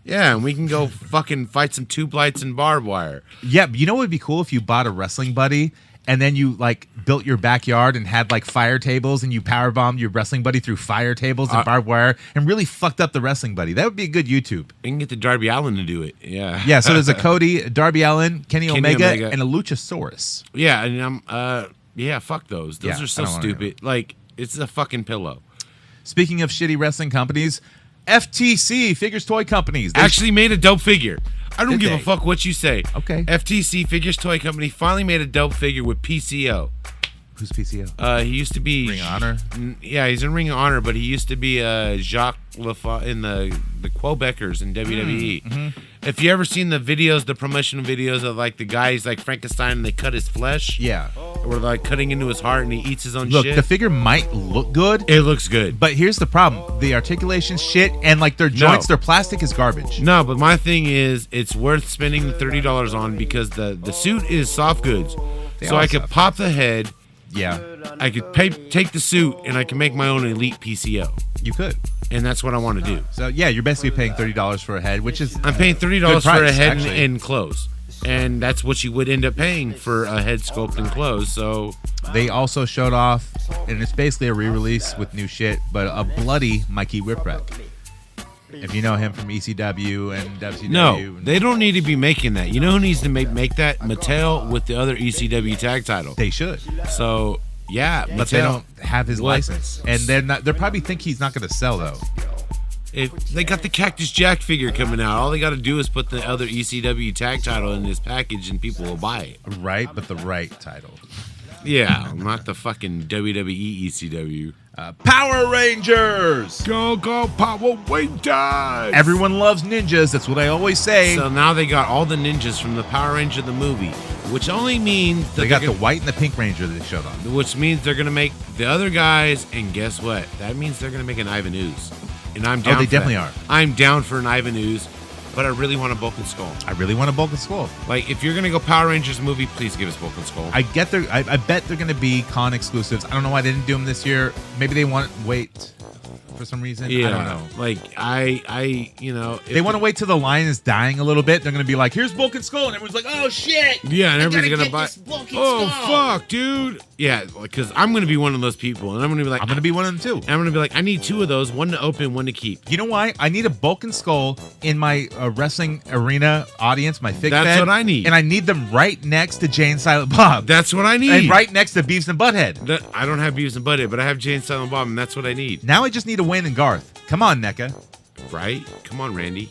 Yeah, and we can go fucking fight some tube lights and barbed wire. Yeah, but you know what would be cool if you bought a wrestling buddy and then you like built your backyard and had like fire tables and you power bombed your wrestling buddy through fire tables and barbed wire and really fucked up the wrestling buddy. That would be a good YouTube. We can get the Darby Allin to do it. Yeah. Yeah, so there's a Cody, Darby Allin, Kenny Omega, Omega. and a Luchasaurus. Yeah, and I'm fuck those. Those Yeah, are so I don't wanna stupid. Like, it's a fucking pillow. Speaking of shitty wrestling companies, FTC, Figures Toy Companies. They Actually made a dope figure. I don't Did give they? a fuck what you say. Okay. FTC Figures Toy Company finally made a dope figure with PCO. Who's PCO? He used to be Ring of Honor? Yeah, he's in Ring of Honor, but he used to be Jacques Lafa in the Quebecers in WWE. Mm-hmm. If you ever seen the videos, the promotional videos of like the guys like Frankenstein and they cut his flesh, Yeah. or like cutting into his heart and he eats his own Look, shit. the figure might look good, It looks good. but here's the problem. The articulation shit and like their joints, their plastic is garbage. No, but my thing is, it's worth spending the $30 on because the suit is soft goods. So are I could soft pop the head, Yeah, I could take the suit, and I can make my own elite PCO. you could. And that's what I want to do. So yeah, you're basically paying $30 for a head, which is I'm paying $30 good for a price, head actually. and clothes. And that's what you would end up paying for a head sculpt and clothes. So They also showed off, and it's basically a re-release with new shit, but a bloody Mikey Whipwreck. If you know him from ECW and WCW. no, they don't need to be making that. You know who needs to make that? Mattel with the other ECW tag title. They should, So yeah, but they don't have his What? license, and they're not. They probably think he's not going to sell though. If they got the Cactus Jack figure coming out, all they got to do is put the other ECW tag title in this package, and people will buy it. Right, but the right title. Yeah, not the fucking WWE ECW. Power Rangers. Go Power Rangers! Everyone loves ninjas. That's what I always say. So now they got all the ninjas from the Power Ranger the movie, which only means that they got they're the white and the pink ranger that they showed off. which means they're gonna make the other guys, and guess what? That means they're gonna make an Ivan Ooze, and I'm down. they for definitely that. are. I'm down for an Ivan Ooze, but I really want a Bulk and Skull. I really want a Bulk and Skull. Like, if you're gonna go Power Rangers movie, please give us Bulk and Skull. I bet they're going to be con exclusives. I don't know why they didn't do them this year. Maybe they want to wait for some reason. I don't know. Like I They want to wait till the line is dying a little bit. They're going to be like, "Here's Bulk and Skull," and everyone's like, "Oh shit!" Yeah, and everybody's gonna get buy. this Bulk and Oh Skull. fuck, dude! Yeah, because I'm gonna be one of those people, and I'm gonna be like, I'm going to be one of them too. and I'm gonna be like, I need 2 of those, one to open, one to keep. You know why? I need a Bulk and Skull in my wrestling arena audience, my fig That's fed, what I need. and I need them right next to Jay and Silent Bob, That's what I need. and right next to Beavis and Butthead. I don't have Beavis and Butthead, but I have Jane Silent Bob, and that's what I need. Now I just need a Wayne and Garth. Come on, NECA. Right? Come on, Randy.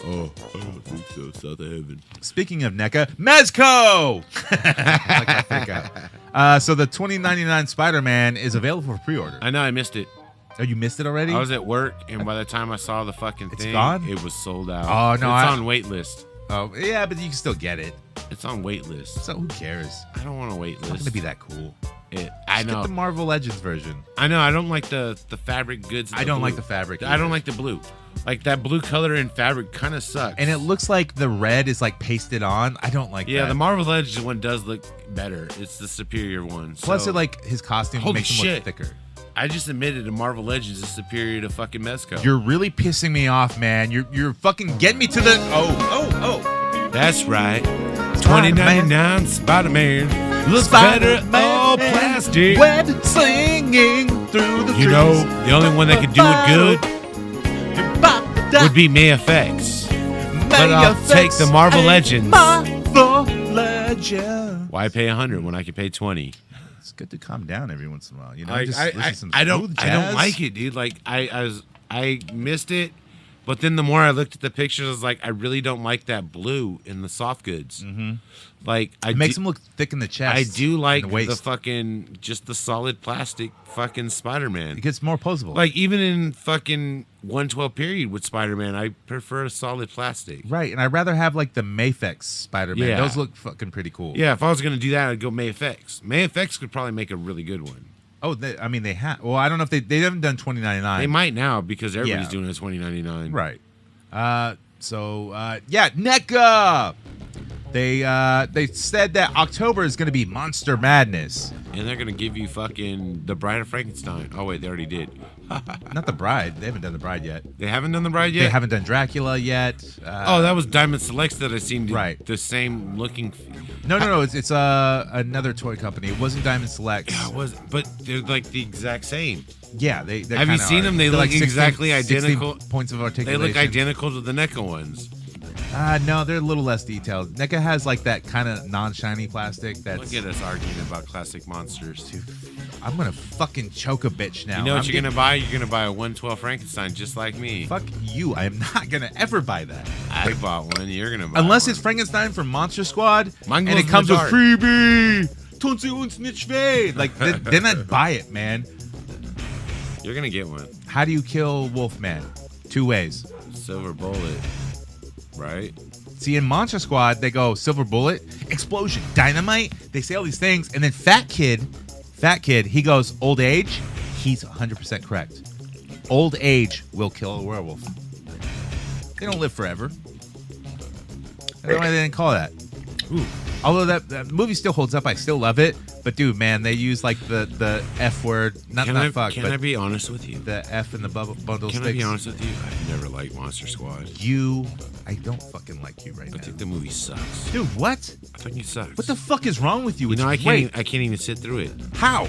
Oh, I don't think so. South of heaven. Speaking of NECA, Mezco! Like I think so the 2099 Spider-Man is available for pre-order. I know I missed it. Oh, you missed it already? I was at work, and by the time I saw the fucking It's thing, gone? it was sold out. Oh, no, It's I- on wait list. Oh, yeah, but you can still get it. It's on wait list. So who cares? I don't want to wait It's not list. going to be that cool. I Just know. get the Marvel Legends version. I know. I don't like the fabric goods. I don't blue. like the fabric. I don't either. like the blue. Like that blue color and fabric kind of sucks. And it looks like the red is like pasted on. I don't like that. Yeah, the Marvel Legends one does look better. It's the superior one. Plus, so. it like his costume Holy makes him look shit. thicker. I just admitted the Marvel Legends is superior to fucking Mezco. You're really pissing me off, man. You're fucking getting me to the oh. That's right. 2099 Spider-Man looks better all plastic. Web slinging through the You know, the only one that could do it good would be MayFX. But I'll take the Marvel Legends. Marvel Legends. Why pay 100 when I can pay 20? It's good to calm down every once in a while. You know, Like, just listen to some I don't smooth jazz. like it, dude. Like I missed it, but then the more I looked at the pictures, I was like, I really don't like that blue in the soft goods. Mm-hmm. Like It makes him look thick in the chest. I do like and the waist. the fucking just the solid plastic fucking Spider-Man. It gets more posable. Like even in fucking 112 period with Spider-Man, I prefer a solid plastic. Right, and I'd rather have like the Mafex Spider-Man. Yeah. Those look fucking pretty cool. Yeah, if I was gonna do that, I'd go MayFX. MayFX could probably make a really good one. Oh, I mean, they have. Well, I don't know if they haven't done 2099. They might now because everybody's Yeah. doing a 2099. Right. Yeah, NECA. They said that October is going to be Monster Madness. And they're gonna give you fucking the Bride of Frankenstein. Oh wait, they already did. Not the Bride. They haven't done the Bride yet. They haven't done the Bride yet. They haven't done Dracula yet. Oh, that was Diamond Selects that I seen. Right. The same looking. No. It's another toy company. It wasn't Diamond Selects. Yeah, it was, but they're like the exact same. Yeah, they Have you kinda seen are. them? They They're look like 16 exactly 16 identical. points of They articulation. look identical to the NECA ones. No, they're a little less detailed. NECA has like that kind of non-shiny plastic. That's. Look at us arguing about classic monsters. I'm gonna fucking choke a bitch now. You know what I'm you're gonna buy? You're gonna buy a 112 Frankenstein just like me. Fuck you. I am not gonna ever buy that. I bought one. You're gonna buy Unless one. it's Frankenstein from Monster Squad Mine and glows it in comes the with dark. freebie. Tun sie uns nicht weh. Like, then I'd buy it, man. You're gonna get one. How do you kill Wolfman? 2 ways. Silver bullet. Right? See, in Monster Squad, they go silver bullet, explosion, dynamite. They say all these things, and then Fat Kid, he goes old age. He's 100% correct. Old age will kill a werewolf. They don't live forever. I don't know why they didn't call that. Ooh. Although that movie still holds up, I still love it. But dude, man, they use like the F word, not Can but I be honest with you? the F in the bundle Can sticks. I be honest with you? I've never liked Monster Squad. I don't fucking like you right I now. think the movie sucks. Dude, what? I think it sucks. What the fuck is wrong with you? You It's know, I great. can't even sit through it. How?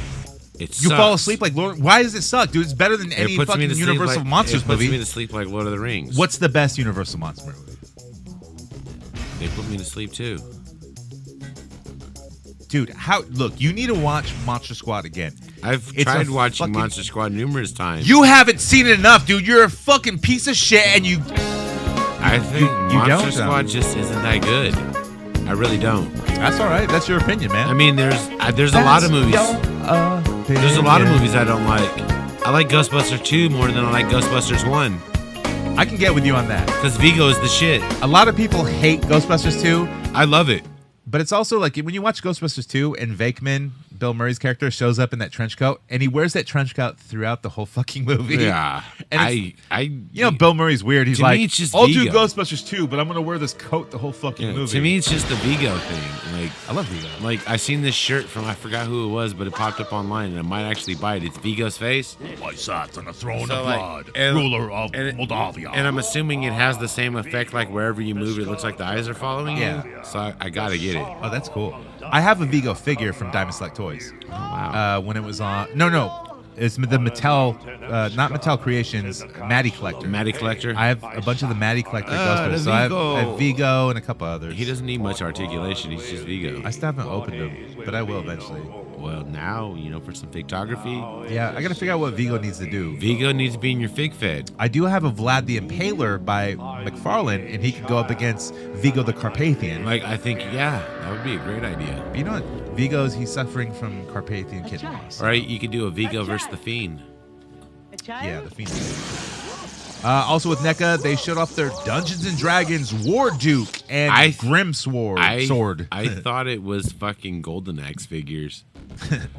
It You sucks. fall asleep like Lord. Why does it suck, dude? It's better than any It puts me fucking to sleep Universal like, Monsters it puts movie. me to sleep like Lord of the Rings. What's the best Universal Monster movie? They put me to sleep too. Dude, look, you need to watch Monster Squad again. I've It's tried a watching fucking- Monster Squad numerous times. You haven't seen it enough, dude. You're a fucking piece of shit, and you. I think you Monster don't, Squad just isn't that good. I really don't. That's all right. That's your opinion, man. I mean, there's a lot of movies. There's a lot of movies I don't like. I like Ghostbusters 2 more than I like Ghostbusters 1. I can get with you on that. Because Vigo is the shit. A lot of people hate Ghostbusters 2, I love it. but it's also like when you watch Ghostbusters 2 and Vakeman, Bill Murray's character, shows up in that trench coat, and he wears that trench coat throughout the whole fucking movie. Yeah. And you know, Bill Murray's weird. He's To me, like, it's just I'll do Vigo. Ghostbusters 2, but I'm going to wear this coat the whole fucking movie. To me, it's just the Vigo thing. Like, I love Vigo. Like, I seen this shirt from, I forgot who it was, but it popped up online, and I might actually buy it. It's Vigo's face. I sat on a throne So, of like, blood, and- ruler of and- Moldavia. And I'm assuming it has the same effect, like wherever you move, it looks like the eyes are following Yeah. you. So I gotta get it. Oh, that's cool. I have a Vigo figure from Diamond Select Toys. Wow. When it was on... No. It's the Mattel... not Mattel Creations, Matty Collector. Matty Collector. I have a bunch of the Matty Collector the Ghostbusters. So I Vigo. have Vigo and a couple others. He doesn't need much articulation. He's just Vigo. I still haven't opened them, but I will eventually. Well, now, for some photography, Yeah, I got to figure out what Vigo needs to do. Vigo needs to be in your fig fed. I do have a Vlad the Impaler by McFarlane, and he could go up against Vigo the Carpathian. Like, I think, yeah, that would be a great idea. But you know what? He's suffering from Carpathian kidney loss. All right, you could do a Vigo versus the Fiend. Yeah, the Fiend. Also with NECA, they showed off their Dungeons and Dragons War Duke and Grim Sword. I thought it was fucking Golden Axe figures.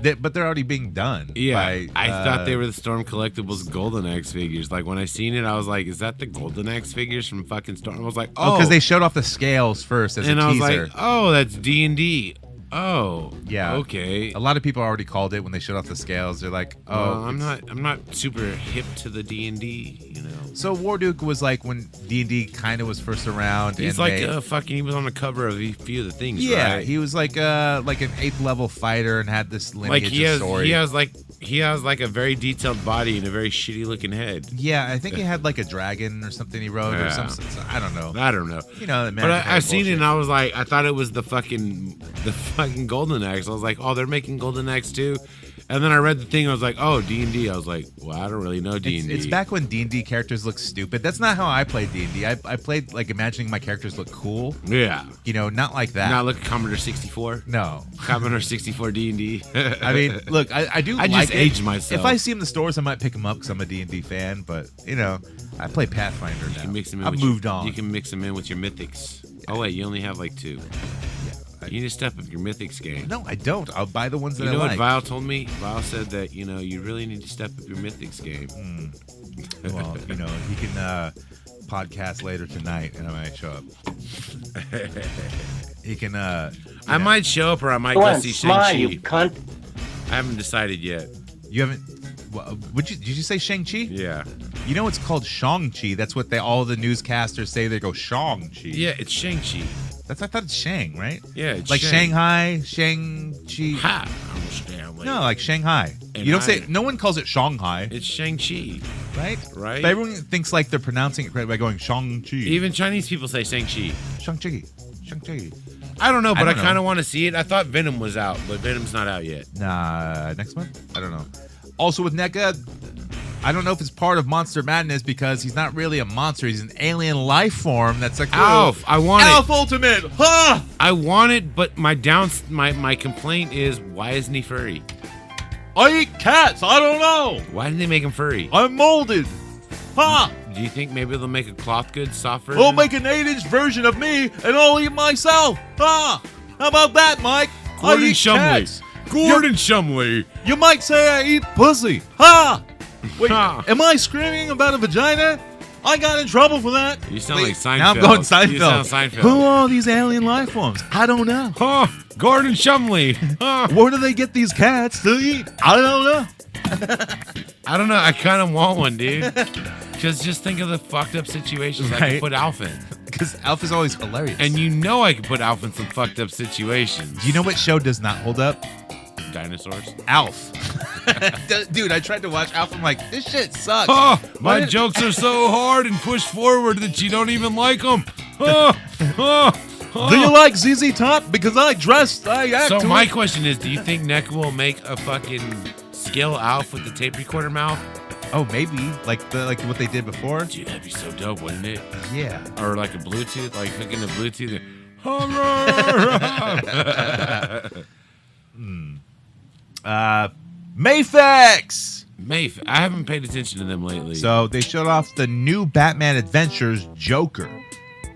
But they're already being done. Yeah, by, I thought they were the Storm Collectibles Golden Axe figures. Like when I seen it, I was like, "Is that the Golden Axe figures from fucking Storm?" I was like, "Oh," because they showed off the scales first as and a I was teaser. like, "Oh, that's D&D." Oh, yeah, okay. A lot of people already called it when they showed off the scales. They're like, "Oh, well, I'm not super hip to the D&D, you know." So Warduke was like when D&D kind of was first around. He's and like they, he was on the cover of a few of the things. Yeah, right? he was like an 8th level fighter and had this lineage like of story. he has like a very detailed body and a very shitty looking head. Yeah, I think he had like a dragon or something he rode or something. I don't know. I don't know. You know, but I seen it and I was like, I thought it was the fucking Golden Axe. I was like, oh, they're making Golden Axe too. And then I read the thing. I was like, oh, D&D. I was like, well, I don't really know D&D. It's back when D&D characters look stupid. That's not how I played D&D. I played like imagining my characters look cool. Yeah. You know, not like that. Not like Commodore 64. No. Commodore 64 D&D. I mean, look, I do. I like just aged myself. If I see him in the stores, I might pick him up because I'm a D&D fan. But you know, I play Pathfinder now. I've moved on. You can mix them in with your mythics. Oh wait, you only have like 2. You need to step up your mythics game. No, I don't. I'll buy the ones that I like. You know what Val told me? Val said that, you know, you really need to step up your mythics game. Well, you know, he can podcast later tonight and I might show up. He can I might show up or I might go see Shang-Chi. You cunt. I haven't decided yet. You haven't did you say Shang-Chi? Yeah. You know it's called Shang-Chi. That's what all the newscasters say. They go Shang-Chi. Yeah, it's Shang-Chi. I thought it's Shang, right? Yeah, it's like Shang. Shanghai, Shang-Chi. Ha! No, like Shanghai. And you don't say. No one calls it Shanghai. It's Shang-Chi. Right? Right. But everyone thinks like they're pronouncing it correctly by going Shang-Chi. Even Chinese people say Shang-Chi. Shang-Chi. Shang-Chi. I don't know, but I kind of want to see it. I thought Venom was out, but Venom's not out yet. Nah, next month? I don't know. Also with NECA, I don't know if it's part of Monster Madness because he's not really a monster. He's an alien life form that's like Alf. I want it. Alf Ultimate. Ha! I want it, but my complaint is why isn't he furry? I eat cats. I don't know. Why didn't they make him furry? I'm molded. Ha! Do you think maybe they'll make a cloth goods soft version? We'll make an 8-inch version of me and I'll eat myself. Ha! How about that, Mike? Gordon Shumley. Gordon Shumley. You might say I eat pussy. Ha! Wait, Ha. am I screaming about a vagina? I got in trouble for that. You sound like Seinfeld. Now I'm going Seinfeld. You sound Seinfeld. Who are these alien life forms? I don't know. Gordon Shumley. Where do they get these cats to eat? I don't know. I don't know. I kind of want one, dude. Just think of the fucked up situations I could put Alf in. Because Alf is always hilarious. And you know I could put Alf in some fucked up situations. Do you know what show does not hold up? Dinosaurs. Alf. Dude, I tried to watch Alf. I'm like, this shit sucks. My jokes are so hard and pushed forward that you don't even like them. Do you like ZZ Top? Because I act So to my it. question is, do you think NECA will make a fucking skill Alf with the tape recorder mouth? Oh, maybe. Like what they did before? Dude, that'd be so dope, wouldn't it? Yeah. Or like a Bluetooth, like hooking a Bluetooth. Mayfix! Mayf, I haven't paid attention to them lately. So they showed off the new Batman Adventures Joker,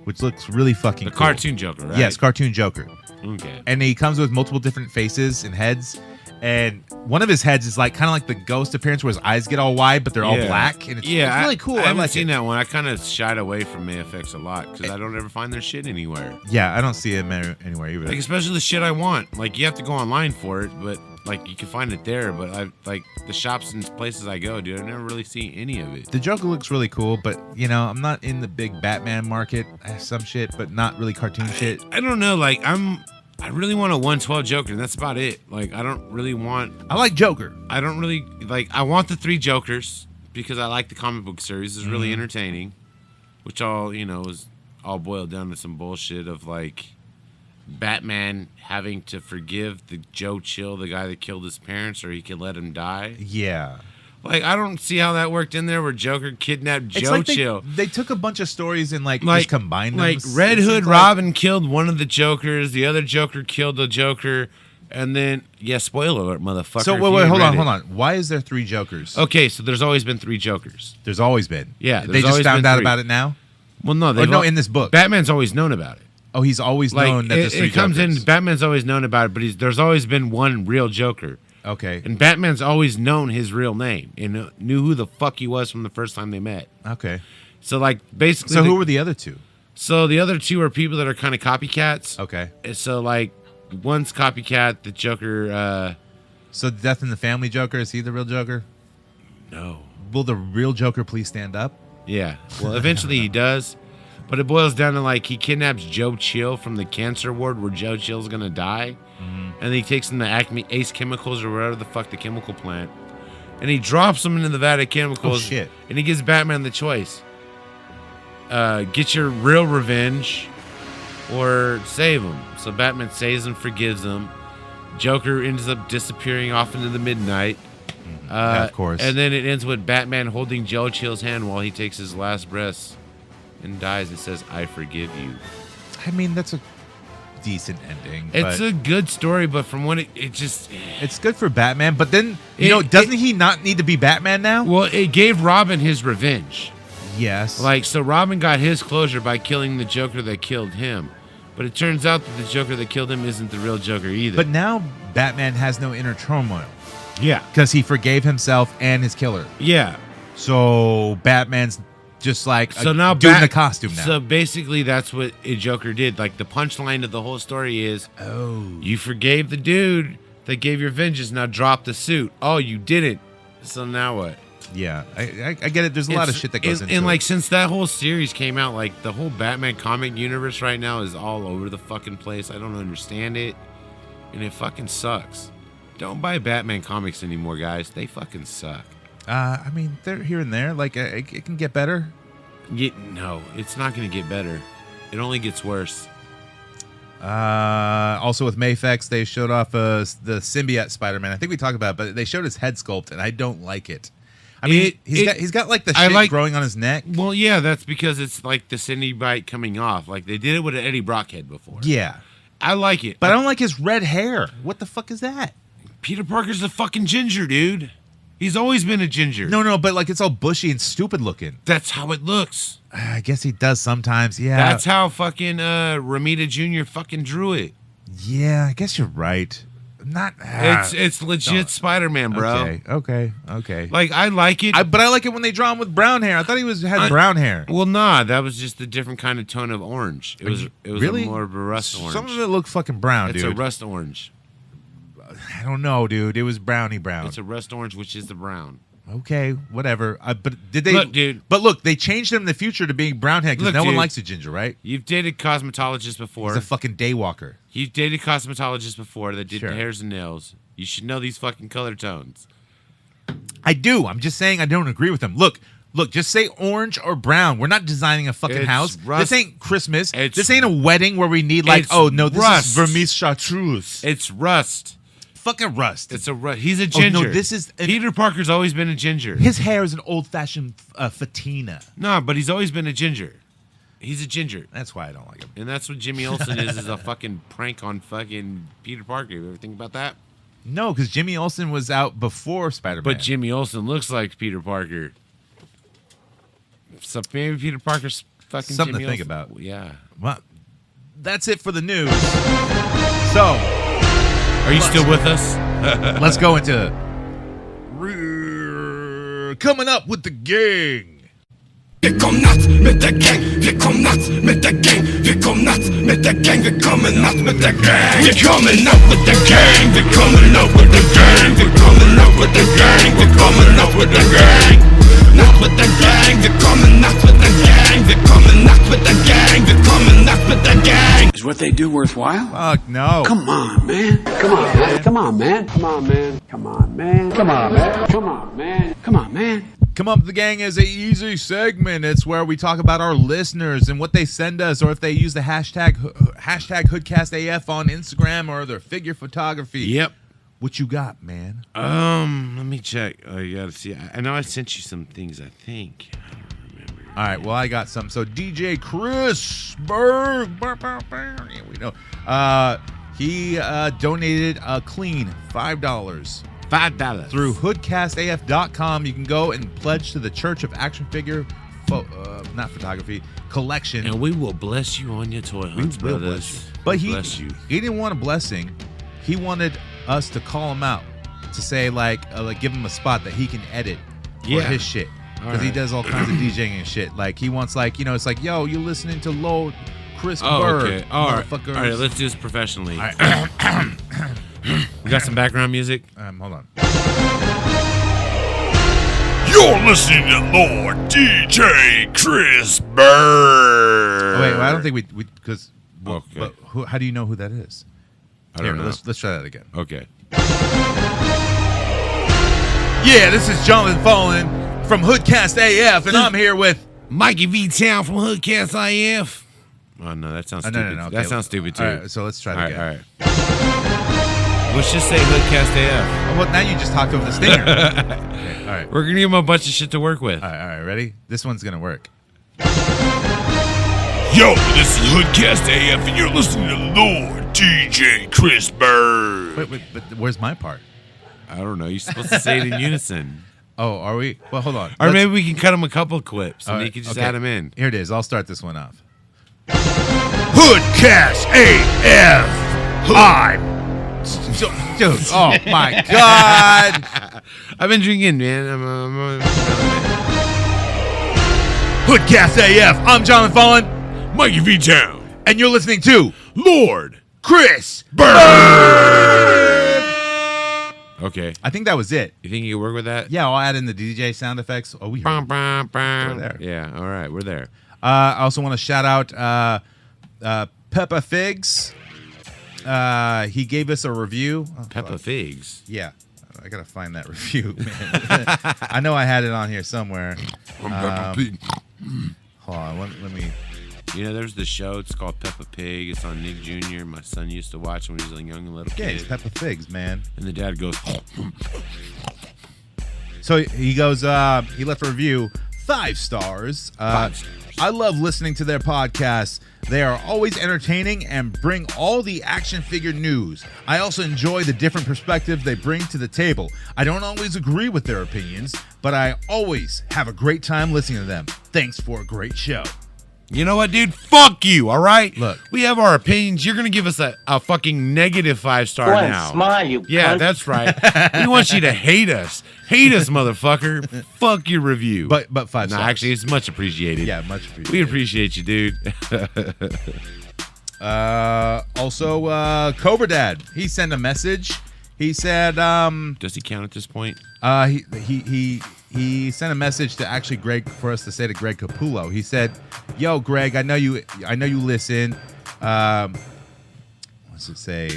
which looks really fucking the cool. cartoon Joker, right? Yes, cartoon Joker. Okay. And he comes with multiple different faces and heads. And one of his heads is like kind of like the ghost appearance where his eyes get all wide, but they're all black. And it's really cool. I haven't like seen that one. I kind of shied away from MFX a lot because I don't ever find their shit anywhere. Yeah, I don't see him anywhere either. Like, especially the shit I want. Like, you have to go online for it, but like you can find it there. But I like the shops and places I go, dude. I never really see any of it. The Joker looks really cool, but you know, I'm not in the big Batman market. I have some shit, but not really cartoon shit. I don't know. Like, I really want a 112 Joker, and that's about it. Like, I don't really want... I like Joker. I don't really... Like, I want the 3 Jokers because I like the comic book series. It's really entertaining, which all, you know, is all boiled down to some bullshit of, like, Batman having to forgive the Joe Chill, the guy that killed his parents, or he can let him die. Yeah. Like, I don't see how that worked in there where Joker kidnapped Joe like Chill. They took a bunch of stories and just combined them. Like Red Hood Robin killed one of the Jokers, the other Joker killed the Joker, and then spoiler alert, motherfucker. So wait, hold on. Why is there 3 Jokers? Okay, so there's always been 3 Jokers. There's always been. Yeah, they just found out about it now. Well, no, in this book. Batman's always known about it. Oh, he's always Like known that there's three it comes Jokers. in. Batman's always known about it, but there's always been one real Joker. Okay. And Batman's always known his real name and knew who the fuck he was from the first time they met. Okay. So like basically, So who were the other two? So the other two are people that are kind of copycats. Okay. So like one's copycat, the Joker. So Death in the Family Joker, is he the real Joker? No. Will the real Joker please stand up? Yeah. Well, eventually he does. But it boils down to like he kidnaps Joe Chill from the cancer ward where Joe Chill's gonna die, and he takes him to Acme Ace Chemicals or whatever the fuck the chemical plant, and he drops him into the vat of chemicals. Oh, shit. And he gives Batman the choice: get your real revenge, or save him. So Batman saves him, forgives him. Joker ends up disappearing off into the midnight. Yeah, of course. And then it ends with Batman holding Joe Chill's hand while he takes his last breaths and dies and says, "I forgive you." I mean, that's a decent ending. It's but a good story, but from what it just... it's good for Batman, but then, doesn't he not need to be Batman now? Well, it gave Robin his revenge. Yes. Like, so Robin got his closure by killing the Joker that killed him. But it turns out that the Joker that killed him isn't the real Joker either. But now Batman has no inner turmoil. yeah. Because he forgave himself and his killer. Yeah. So Batman's just like So now doing the costume now. So basically that's what a Joker did. Like the punchline of the whole story is, you forgave the dude that gave your vengeance, now drop the suit. Oh, you didn't. So now what? Yeah, I get it. There's a lot of shit that goes into and it. like since that whole series came out, like the whole Batman comic universe right now is all over the fucking place. I don't understand it, and it fucking sucks. Don't buy Batman comics anymore, guys. They fucking suck. I mean, they're here and there. Like it can get better. No, it's not going to get better. It only gets worse. Also with Mafex, they showed off the symbiote Spider-Man. I think we talked about it, but they showed his head sculpt, and I don't like it. I mean, he's got like the shit growing on his neck. Well, yeah, that's because it's like the Cindy-bite coming off. Like they did it with an Eddie Brock head before. Yeah. I like it. But I don't like his red hair. What the fuck is that? Peter Parker's a fucking ginger, dude. He's always been a ginger. No, but like it's all bushy and stupid looking. That's how it looks. I guess he does sometimes, yeah. That's how fucking Ramita Jr. fucking drew it. Yeah, I guess you're right. Not. It's legit Spider-Man, bro. Okay. Like I like it, But I like it when they draw him with brown hair. I thought he had brown hair. Well, nah, that was just a different kind of tone of orange. It was really? more of a rust orange. Some of it looked fucking brown, It's dude. a rust orange. I don't know, dude. It was browny brown. It's a rust orange, which is the brown. Okay, whatever. But did they? Look, dude. But look, they changed him in the future to being brown hair because Look, no one dude. likes a ginger, right? You've dated cosmetologists before. He's a fucking daywalker. You've dated cosmetologists before that did Sure. the hairs and nails. You should know these fucking color tones. I do. I'm just saying I don't agree with him. Look. Just say orange or brown. We're not designing a fucking It's house. rust. This ain't Christmas. It's- This ain't a wedding where we need like, It's oh no, this rust. is vermis chartreuse. It's rust. Fucking rust. It's a rust. He's a Oh, ginger. no, this is Peter Parker's always been a ginger. His hair is an old-fashioned fatina. No, but he's always been a ginger. He's a ginger. That's why I don't like him. And that's what Jimmy Olsen is a fucking prank on fucking Peter Parker. You ever think about that? No, because Jimmy Olsen was out before Spider-Man. But Jimmy Olsen looks like Peter Parker. So maybe Peter Parker's fucking Something Jimmy to think Olsen. about. Yeah. Well, that's it for the news. So, Are you still with us? let's go into coming up with the gang. Vi kom natt med the gang, vi kom natt med the gang, vi kom natt med the gang, vi kommer natt med the gang, vi kommer natt med the gang, vi kommer natt with the gang, vi kommer natt with the gang, vi kommer natt with the gang, natt with the gang, vi kommer natt with the gang, vi kommer natt with the gang, vi kommer natt with the gang. Is what they do worthwhile? Fuck no. Come on, man. Come on, man. Come on, man. Come on, man. Come on, man. Come on, man. Come on, man. Come on, man. Come Up with the Gang is a easy segment. It's where we talk about our listeners and what they send us, or if they use the hashtag HoodcastAF on Instagram or their figure photography. Yep. What you got, man? Let me check. Oh, you gotta see. I know I sent you some things, I think. I don't remember. All right, well, I got some. So DJ Chris Berg, yeah, we know. He donated a clean $5. $5 Through hoodcastaf.com. You can go and pledge to the Church of Action Figure, not photography, collection. And we will bless you on your toy hunts, brothers. But bless you. He didn't want a blessing. He wanted us to call him out, to say like give him a spot that he can edit for his shit, because he does all kinds of DJing and shit. Like he wants it's like, yo, you listening to Lord Chris Bird? Okay. All right, let's do this professionally. All right. We got some background music. Hold on. You're listening to Lord DJ Chris Bird. Oh, wait, I don't think we because. Okay. But how do you know who that is? I don't know. Let's try that again. Okay. Yeah, this is Jonathan Fallen from Hoodcast AF, and I'm here with Mikey V Town from Hoodcast AF. Oh no, that sounds stupid. No. Okay. That sounds stupid too. All right, so let's try it again. All right. Let's just say Hoodcast AF. Oh, well, now you just talked over the stinger. Okay, all right. We're gonna give him a bunch of shit to work with. All right, ready? This one's gonna work. Yo, this is Hoodcast AF, and you're listening to Lord DJ Chris Bird. Wait, but where's my part? I don't know. You're supposed to say it in unison. Oh, are we? Well, hold on. Or maybe we can cut him a couple clips, and right, you can just add them in. Here it is. I'll start this one off. Hoodcast AF. Dude, oh my God. I've been drinking, man. Hoodcast AF. I'm Jonathan Fallen. Mikey V Town. And you're listening to Lord Chris Bird. Okay. I think that was it. You think you can work with that? Yeah, I'll add in the DJ sound effects. Oh, we heard We're there. Yeah, all right, we're there. I also want to shout out Peppa Figs. He gave us a review. Peppa Figs. Yeah. I got to find that review, man. I know I had it on here somewhere. Hold on. Let me... You know, there's the show. It's called Peppa Pig. It's on Nick Jr. My son used to watch when he was a young little kid. Yeah, it's Peppa Figs, man. And the dad goes... So he goes, he left a review, 5 stars. 5 stars. I love listening to their podcasts. They are always entertaining and bring all the action figure news. I also enjoy the different perspectives they bring to the table. I don't always agree with their opinions, but I always have a great time listening to them. Thanks for a great show. You know what, dude? Fuck you, all right? Look. We have our opinions. You're going to give us a fucking negative 5-star now. Smile, you Yeah, cunt. that's right. We want you to hate us. Hate us, motherfucker. Fuck your review. But 5 no, stars. actually, it's much appreciated. Yeah, much appreciated. We appreciate you, dude. Also, Cobra Dad, he sent a message. He said, Does he count at this point? He sent a message to actually Greg, for us to say to Greg Capullo. He said, "Yo, Greg, I know you listen. What's it say?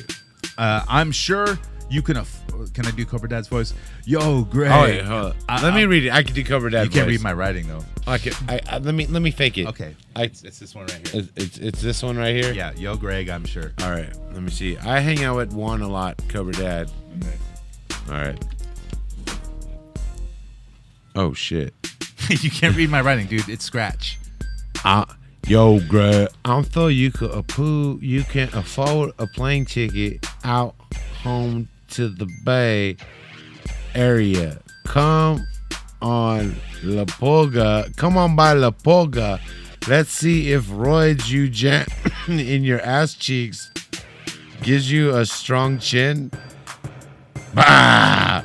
I'm sure you can. Can I do Cobra Dad's voice? Yo, Greg. Oh, yeah, hold on. Let me read it. I can do Cobra Dad's You can't voice. read my writing though. Okay, let me fake it. Okay, it's this one right here. It's this one right here. Yeah, yo, Greg. I'm sure. All right, let me see. I hang out with Juan a lot, Cobra Dad. Okay. All right. Oh shit. You can't read my writing, dude. It's scratch. Yo, Greg. I'm sure you can afford a plane ticket out home to the Bay Area. Come on La Pulga. Come on by La Pulga. Let's see if Roy you jam in your ass cheeks gives you a strong chin. Bah!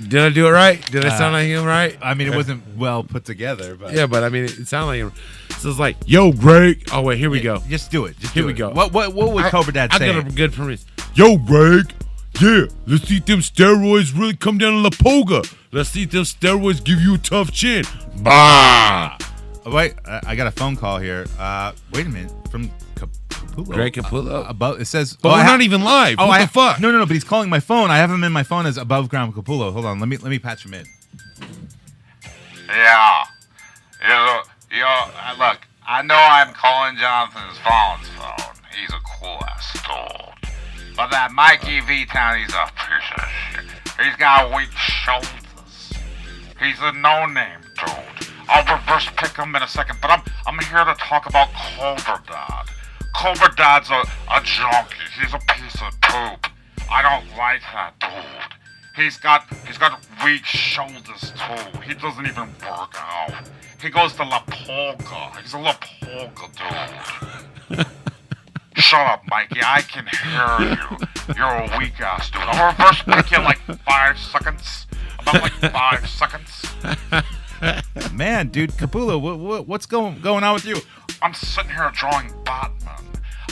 Did I do it right? Did I sound like him right? I mean, it wasn't well put together, but Yeah, but I mean, it sounded like him. So it's like, yo, Greg. Oh, wait, here we go. Just do it. Here we go. What would Cobra Dad say? I got a good premise. Yo, Greg. Yeah, let's see if them steroids really come down to La Poga. Let's see if them steroids give you a tough chin. Bah! Oh, wait, I got a phone call here. Wait a minute. From Capullo. Greg Capullo? About it says, But we're not even live. What the fuck? No, but he's calling my phone. I have him in my phone as Above Ground Capullo. Hold on, let me patch him in. Yeah. Look, I know I'm calling Jonathan's phone. He's a cool ass dude. But that Mikey V-Town, he's a piece of shit. He's got weak shoulders. He's a no-name dude. I'll reverse pick him in a second, but I'm here to talk about Cobra Dad. Cobra Dad's a junkie. He's a piece of poop. I don't like that dude. He's got weak shoulders too. He doesn't even work out. He goes to La Polka. He's a La Polka dude. Shut up, Mikey. I can hear you. You're a weak ass dude. I'll reverse pick you in like 5 seconds. About like 5 seconds. Man, dude, Capullo, what's going on with you? I'm sitting here drawing Batman.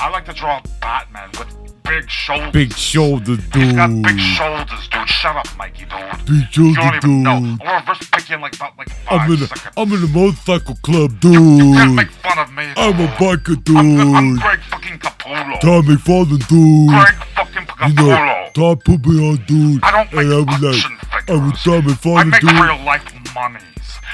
I like to draw Batman with big shoulders. Big shoulders, dude. He's got big shoulders, dude. Shut up, Mikey, dude. Big shoulders, you don't even know. dude. I'll reverse pick you in like about like 5 seconds. I'm in a motorcycle club, dude. You can't make fun of me. I'm a biker, dude. I'm Greg fucking Capullo. Tom McFarlane, dude. Greg fucking Capullo. Tom put me on, dude. I don't make and I was action like, figures. I was Tom I McFarlane, make dude. real life monies.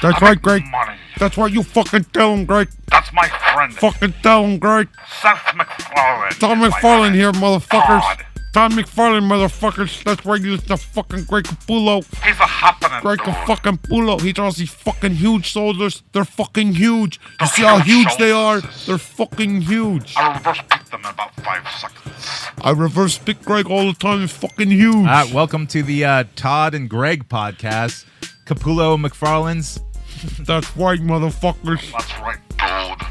That's I right, make Greg. Money. That's right. You fucking tell him, Greg. That's my friend. Fucking tell him, Greg. Seth McFarlane. Tom is my McFarlane friend. here, motherfuckers. God. Tom McFarlane, motherfuckers. That's right. He's the fucking Greg Capullo. He's a happening Greg dude. fucking Capullo. He draws these fucking huge shoulders. They're fucking huge. You They're see how huge huge they are? shoulders. They're fucking huge. I reverse pick them in about 5 seconds. I reverse pick Greg all the time. He's fucking huge. Welcome to the Todd and Greg podcast. Capullo McFarlane's. That's right, motherfuckers. That's right, dude.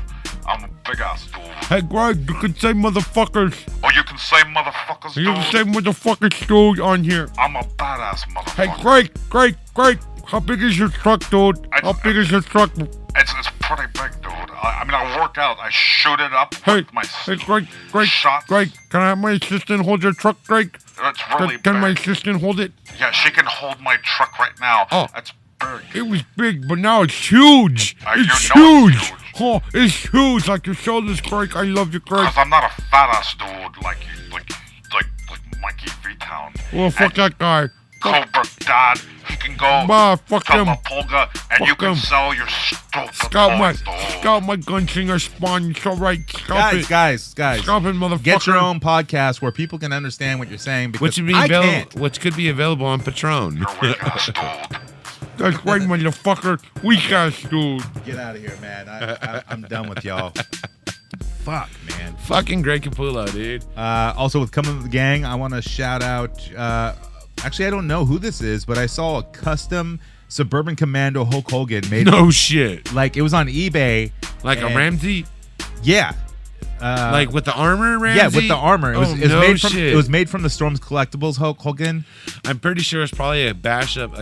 I'm a big ass dude. Hey, Greg, you can say motherfuckers. Oh, you can say motherfuckers, You dude? can say motherfuckers, dude, on here. I'm a badass motherfucker. Hey, Greg, how big is your truck, dude? How big is your truck? It's pretty big, dude. I mean, I work out. I shoot it up Hey, with my Greg, shots. Greg, can I have my assistant hold your truck, Greg? It's really Can big. my assistant hold it? Yeah, she can hold my truck right now. Oh. That's big. It was big, but now it's huge. It's you know huge. it's huge. Oh, it's huge, like your shoulders, Greg. I love you, Greg. Because I'm not a fat ass dude like you, like Mikey V-Town. Well, fuck that guy. Cobra Dad, he can go Bah, fuck to him. La Polga and you Fuck can him. sell your stupid Scout my, toys, dude. scout my gunslinger spawn. It's all right. Scalp it. Guys. Scalp it, motherfucker. Get your own podcast where people can understand what you're saying. Because Which could be available on Patron. You're a weak ass dude. That's right, motherfucker. Weak ass dude. Get out of here, man. I'm done with y'all. Fuck, man. Fucking Greg Capullo, dude. Also, with Coming to the Gang, I want to shout out. Actually, I don't know who this is, but I saw a custom Suburban Commando Hulk Hogan made. No shit. Like it was on eBay. Like a and- Ramsey? Yeah. Like with the armor, Ramsey? Yeah, with the armor. It was, Oh, it was no made from shit. it was made from the Storm's Collectibles Hulk Hogan. I'm pretty sure it's probably a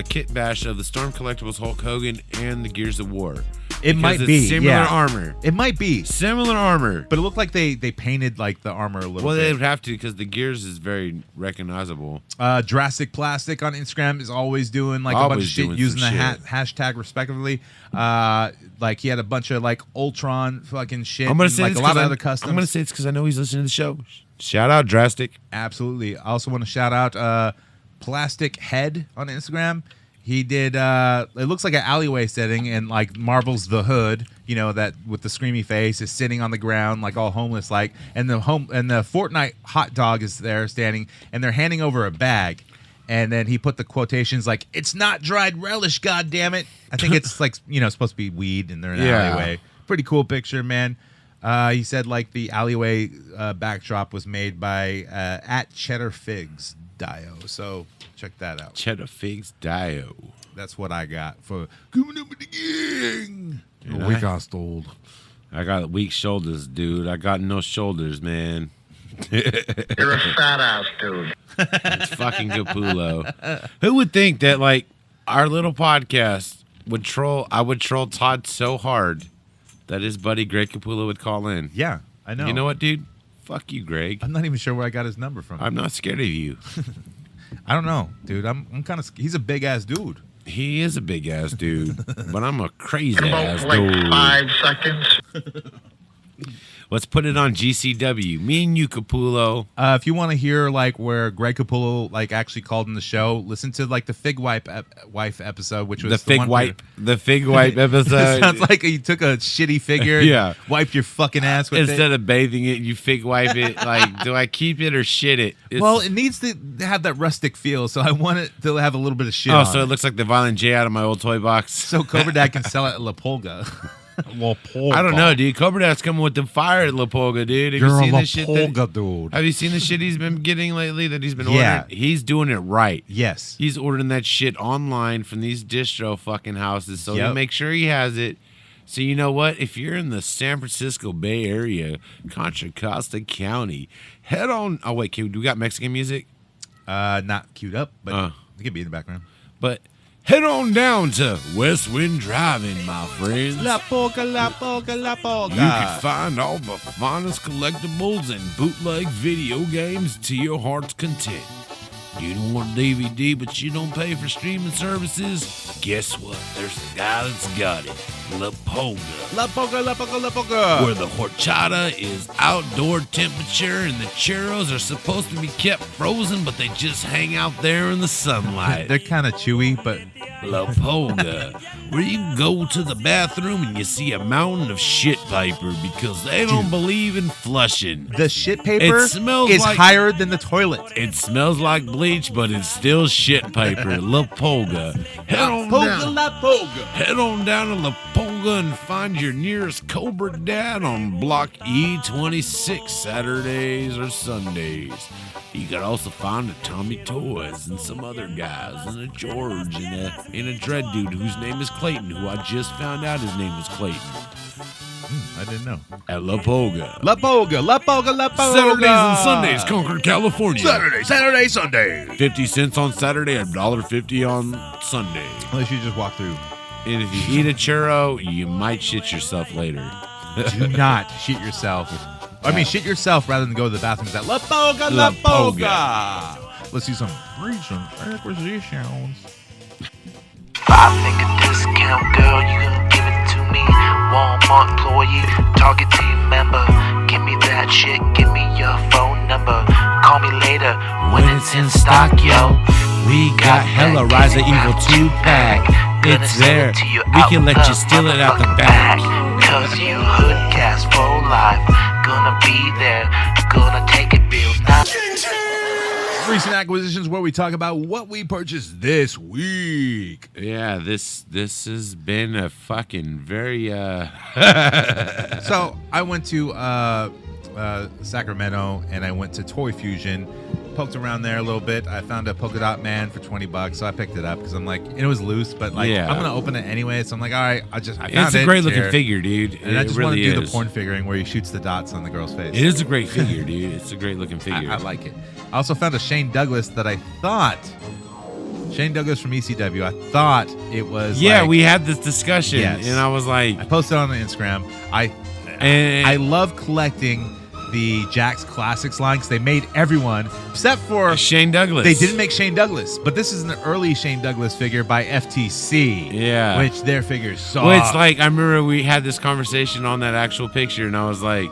kit bash of the Storm Collectibles Hulk Hogan and the Gears of War. It Because might it's be similar yeah. armor. It might be Similar armor. but it looked like they painted like the armor a little Well, they bit. would have to because the Gears is very recognizable. Jurassic Plastic on Instagram is always doing like a bunch of Always shit doing using the some shit. hashtag respectively. Like he had a bunch of like Ultron fucking shit. I'm gonna and, say like this a lot 'cause of I'm- other customs. I'm gonna say it's because I know he's listening to the show. Shout out Drastic. Absolutely. I also want to shout out Plastic Head on Instagram. He did it looks like an alleyway setting and like Marvel's The Hood, you know, that with the screamy face is sitting on the ground like all homeless like and the Fortnite hot dog is there standing and they're handing over a bag. And then he put the quotations like, "It's not dried relish, goddammit." I think it's like, you know, supposed to be weed and they're in an Yeah. alleyway. Pretty cool picture, man. He said like the alleyway backdrop was made by at Cheddar Figs Dio. So check that out. Cheddar Figs Dio. That's what I got for coming up with the gang. Dude, Weak ass dude. I got weak shoulders, dude. I got no shoulders, man. You're a fat ass dude. It's fucking Capullo. Who would think that like our little podcast would troll? I would troll Todd so hard that his buddy Greg Capullo would call in. Yeah, I know. You know what, dude? Fuck you, Greg. I'm not even sure where I got his number from. I'm not scared of you. I don't know, dude. I'm kind of. He's a big ass dude. He is a big ass dude, but I'm a crazy In ass about like dude. 5 seconds. Let's put it on GCW. Me and you, Capullo. If you want to hear like where Greg Capullo like actually called in the show, listen to like the Fig Wipe wife episode, which was The fig one wipe. The fig wipe episode. It sounds like you took a shitty figure, Yeah. and wiped your fucking ass with Instead it. of bathing it, you fig wipe it. Like, do I keep it or shit it? It's- Well, it needs to have that rustic feel, so I want it to have a little bit of shit. oh, on so it looks like the Violent J out of my old toy box. so Cobra Dad can sell it at La Polga. La Polga. I don't know, dude. Cobra Dad's coming with the fire at La Polga, dude. Have You're you seen a the shit Polga dude. Have you seen the shit he's been getting lately that he's been Yeah. ordering? He's doing it right. Yes. He's ordering that shit online from these distro fucking houses, so Yep. he'll make sure he has it. So you know what? If you're in the San Francisco Bay Area, Contra Costa County, head on. Oh wait, do we got Mexican music? Not queued up, but it could be in the background. But head on down to West Wind Drive-In, my friends. La polka, la polka, la polka. You can find all the finest collectibles and bootleg video games to your heart's content. You don't want a DVD, but you don't pay for streaming services? Guess what? There's a guy that's got it. La Polka. La polka, la polka, la polka. Where the horchata is outdoor temperature and the churros are supposed to be kept frozen, but they just hang out there in the sunlight. They're kind of chewy, but... La Polka, where you can go to the bathroom and you see a mountain of shit paper because they don't believe in flushing. The shit paper is like, higher than the toilet. It smells like bleach, but it's still shit paper. La Polka. Head on down to La Polka and find your nearest Cobra Dad on Block E26 Saturdays or Sundays. You can also find a Tommy Toys and some other guys and a George and a Dread Dude whose name is Clayton, who I just found out his name was Clayton. I didn't know. At La Polka. La Polka, La Polka, La Polka. Saturdays and Sundays, Concord, California. Saturday, Sunday. 50 cents on Saturday, $1.50 on Sunday. Unless you just walk through. And if you eat a churro, you might shit yourself later. Do not shit yourself. I mean, shit yourself rather than go to the bathroom. That La Polka, La Polka. Let's do some recent acquisitions. 5-figure discount, girl, you gonna give it to me. Walmart employee, Target team member. Give me that shit, give me your phone number. Call me later when it's in stock, yo. We got hella Rise of Evil 2-pack. It's there. We can let you steal it out the back. Cause you Hoodcast for life. Gonna be there. Gonna take it real nice. Recent acquisitions, where we talk about what we purchased this week. Yeah, this has been a fucking very So I went to Sacramento and I went to Toy Fusion, poked around there a little bit. I found a polka dot man for $20, so I picked it up because I'm like, it was loose, but like I'm gonna open it anyway. So I'm like, all right, I found it. It's a great looking figure, dude. And I just want to do the porn figuring where he shoots the dots on the girl's face. It is a great figure, dude. It's a great looking figure. I like it. I also found a Shane Douglas that I thought, Shane Douglas from ECW, I thought it was. Yeah, like, we had this discussion, yes. And I was like, I posted on Instagram. I love collecting the Jack's Classics line because they made everyone except for Shane Douglas. They didn't make Shane Douglas, but this is an early Shane Douglas figure by FTC. Yeah, which their figures suck. Well, it's like I remember we had this conversation on that actual picture, and I was like,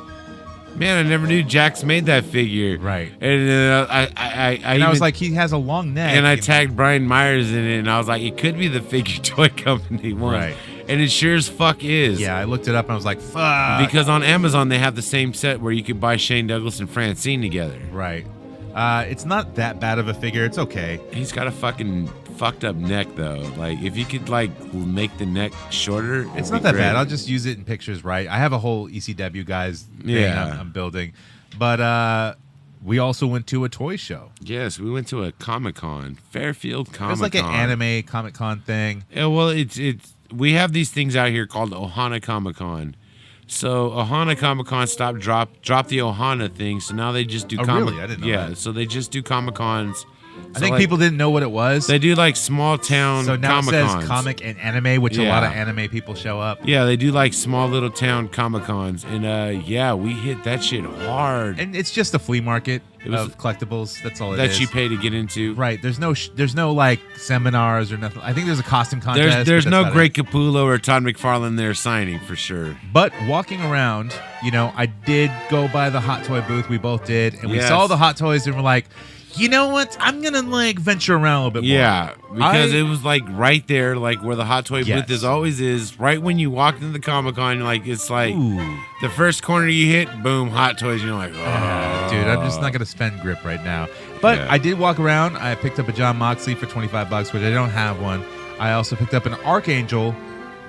man, I never knew Jax made that figure. Right. And I was like, he has a long neck. And I tagged Brian Myers in it, and I was like, it could be the figure toy company one. Right. And it sure as fuck is. Yeah, I looked it up and I was like, fuck. Because on Amazon, they have the same set where you could buy Shane Douglas and Francine together. Right. It's not that bad of a figure. It's okay. He's got a fucking fucked up neck, though. Like, if you could, like, make the neck shorter, it's not that bad. I'll just use it in pictures, right? I have a whole ECW guys thing I'm building. But we also went to a toy show. Yes, we went to a Comic-Con, Fairfield Comic-Con. It's like an anime Comic-Con thing. Yeah, well, it's we have these things out here called Ohana Comic-Con. So Ohana Comic-Con dropped the Ohana thing, so now they just do really? I didn't know that. Yeah, so they just do Comic-Cons. I think people didn't know what it was. They do like small town So now Comic-Cons. it says comic and anime, which a lot of anime people show up. Yeah, they do like small little town Comic-Cons. And we hit that shit hard. And it's just a flea market of collectibles. That's all it is. That you pay to get into. Right. There's no like seminars or nothing. I think there's a costume contest. There's no Greg Capullo or Todd McFarlane there signing for sure. But walking around, I did go by the Hot Toy booth. We both did. And we saw the Hot Toys and we're like, you know what? I'm going to like venture around a little bit more. Yeah, because it was like right there, like where the Hot Toy booth always is. Right when you walk into the Comic-Con, like it's like the first corner you hit, boom, Hot Toys. And you're like, oh. Dude, I'm just not going to spend grip right now. But I did walk around. I picked up a John Moxley for $25, which I don't have one. I also picked up an Archangel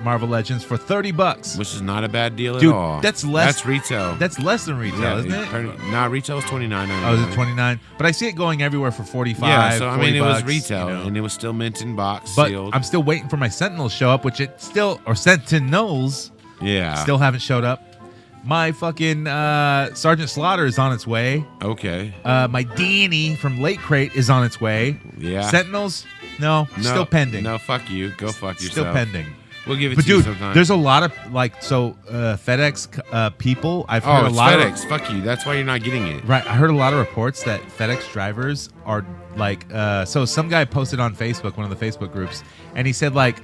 Marvel Legends for $30, which is not a bad deal at all. That's less. That's retail. That's less than retail, isn't it? Nah, retail is $29. Oh, is it $29? But I see it going everywhere for $45. Yeah, so I mean, it was $40, retail, and it was still mint in box, but sealed. I'm still waiting for my Sentinels show up, which Sentinels, Yeah. Still haven't showed up. My fucking Sergeant Slaughter is on its way. Okay. My Danny from Late Crate is on its way. Yeah. Sentinels? No, still pending. No, fuck you. Go fuck yourself. Still pending. We'll give it but to you dude, sometime. there's a lot of FedEx people. I've heard a lot FedEx. of Fuck you. That's why you're not getting it. Right. I heard a lot of reports that FedEx drivers are like. So some guy posted on Facebook, one of the Facebook groups, and he said like,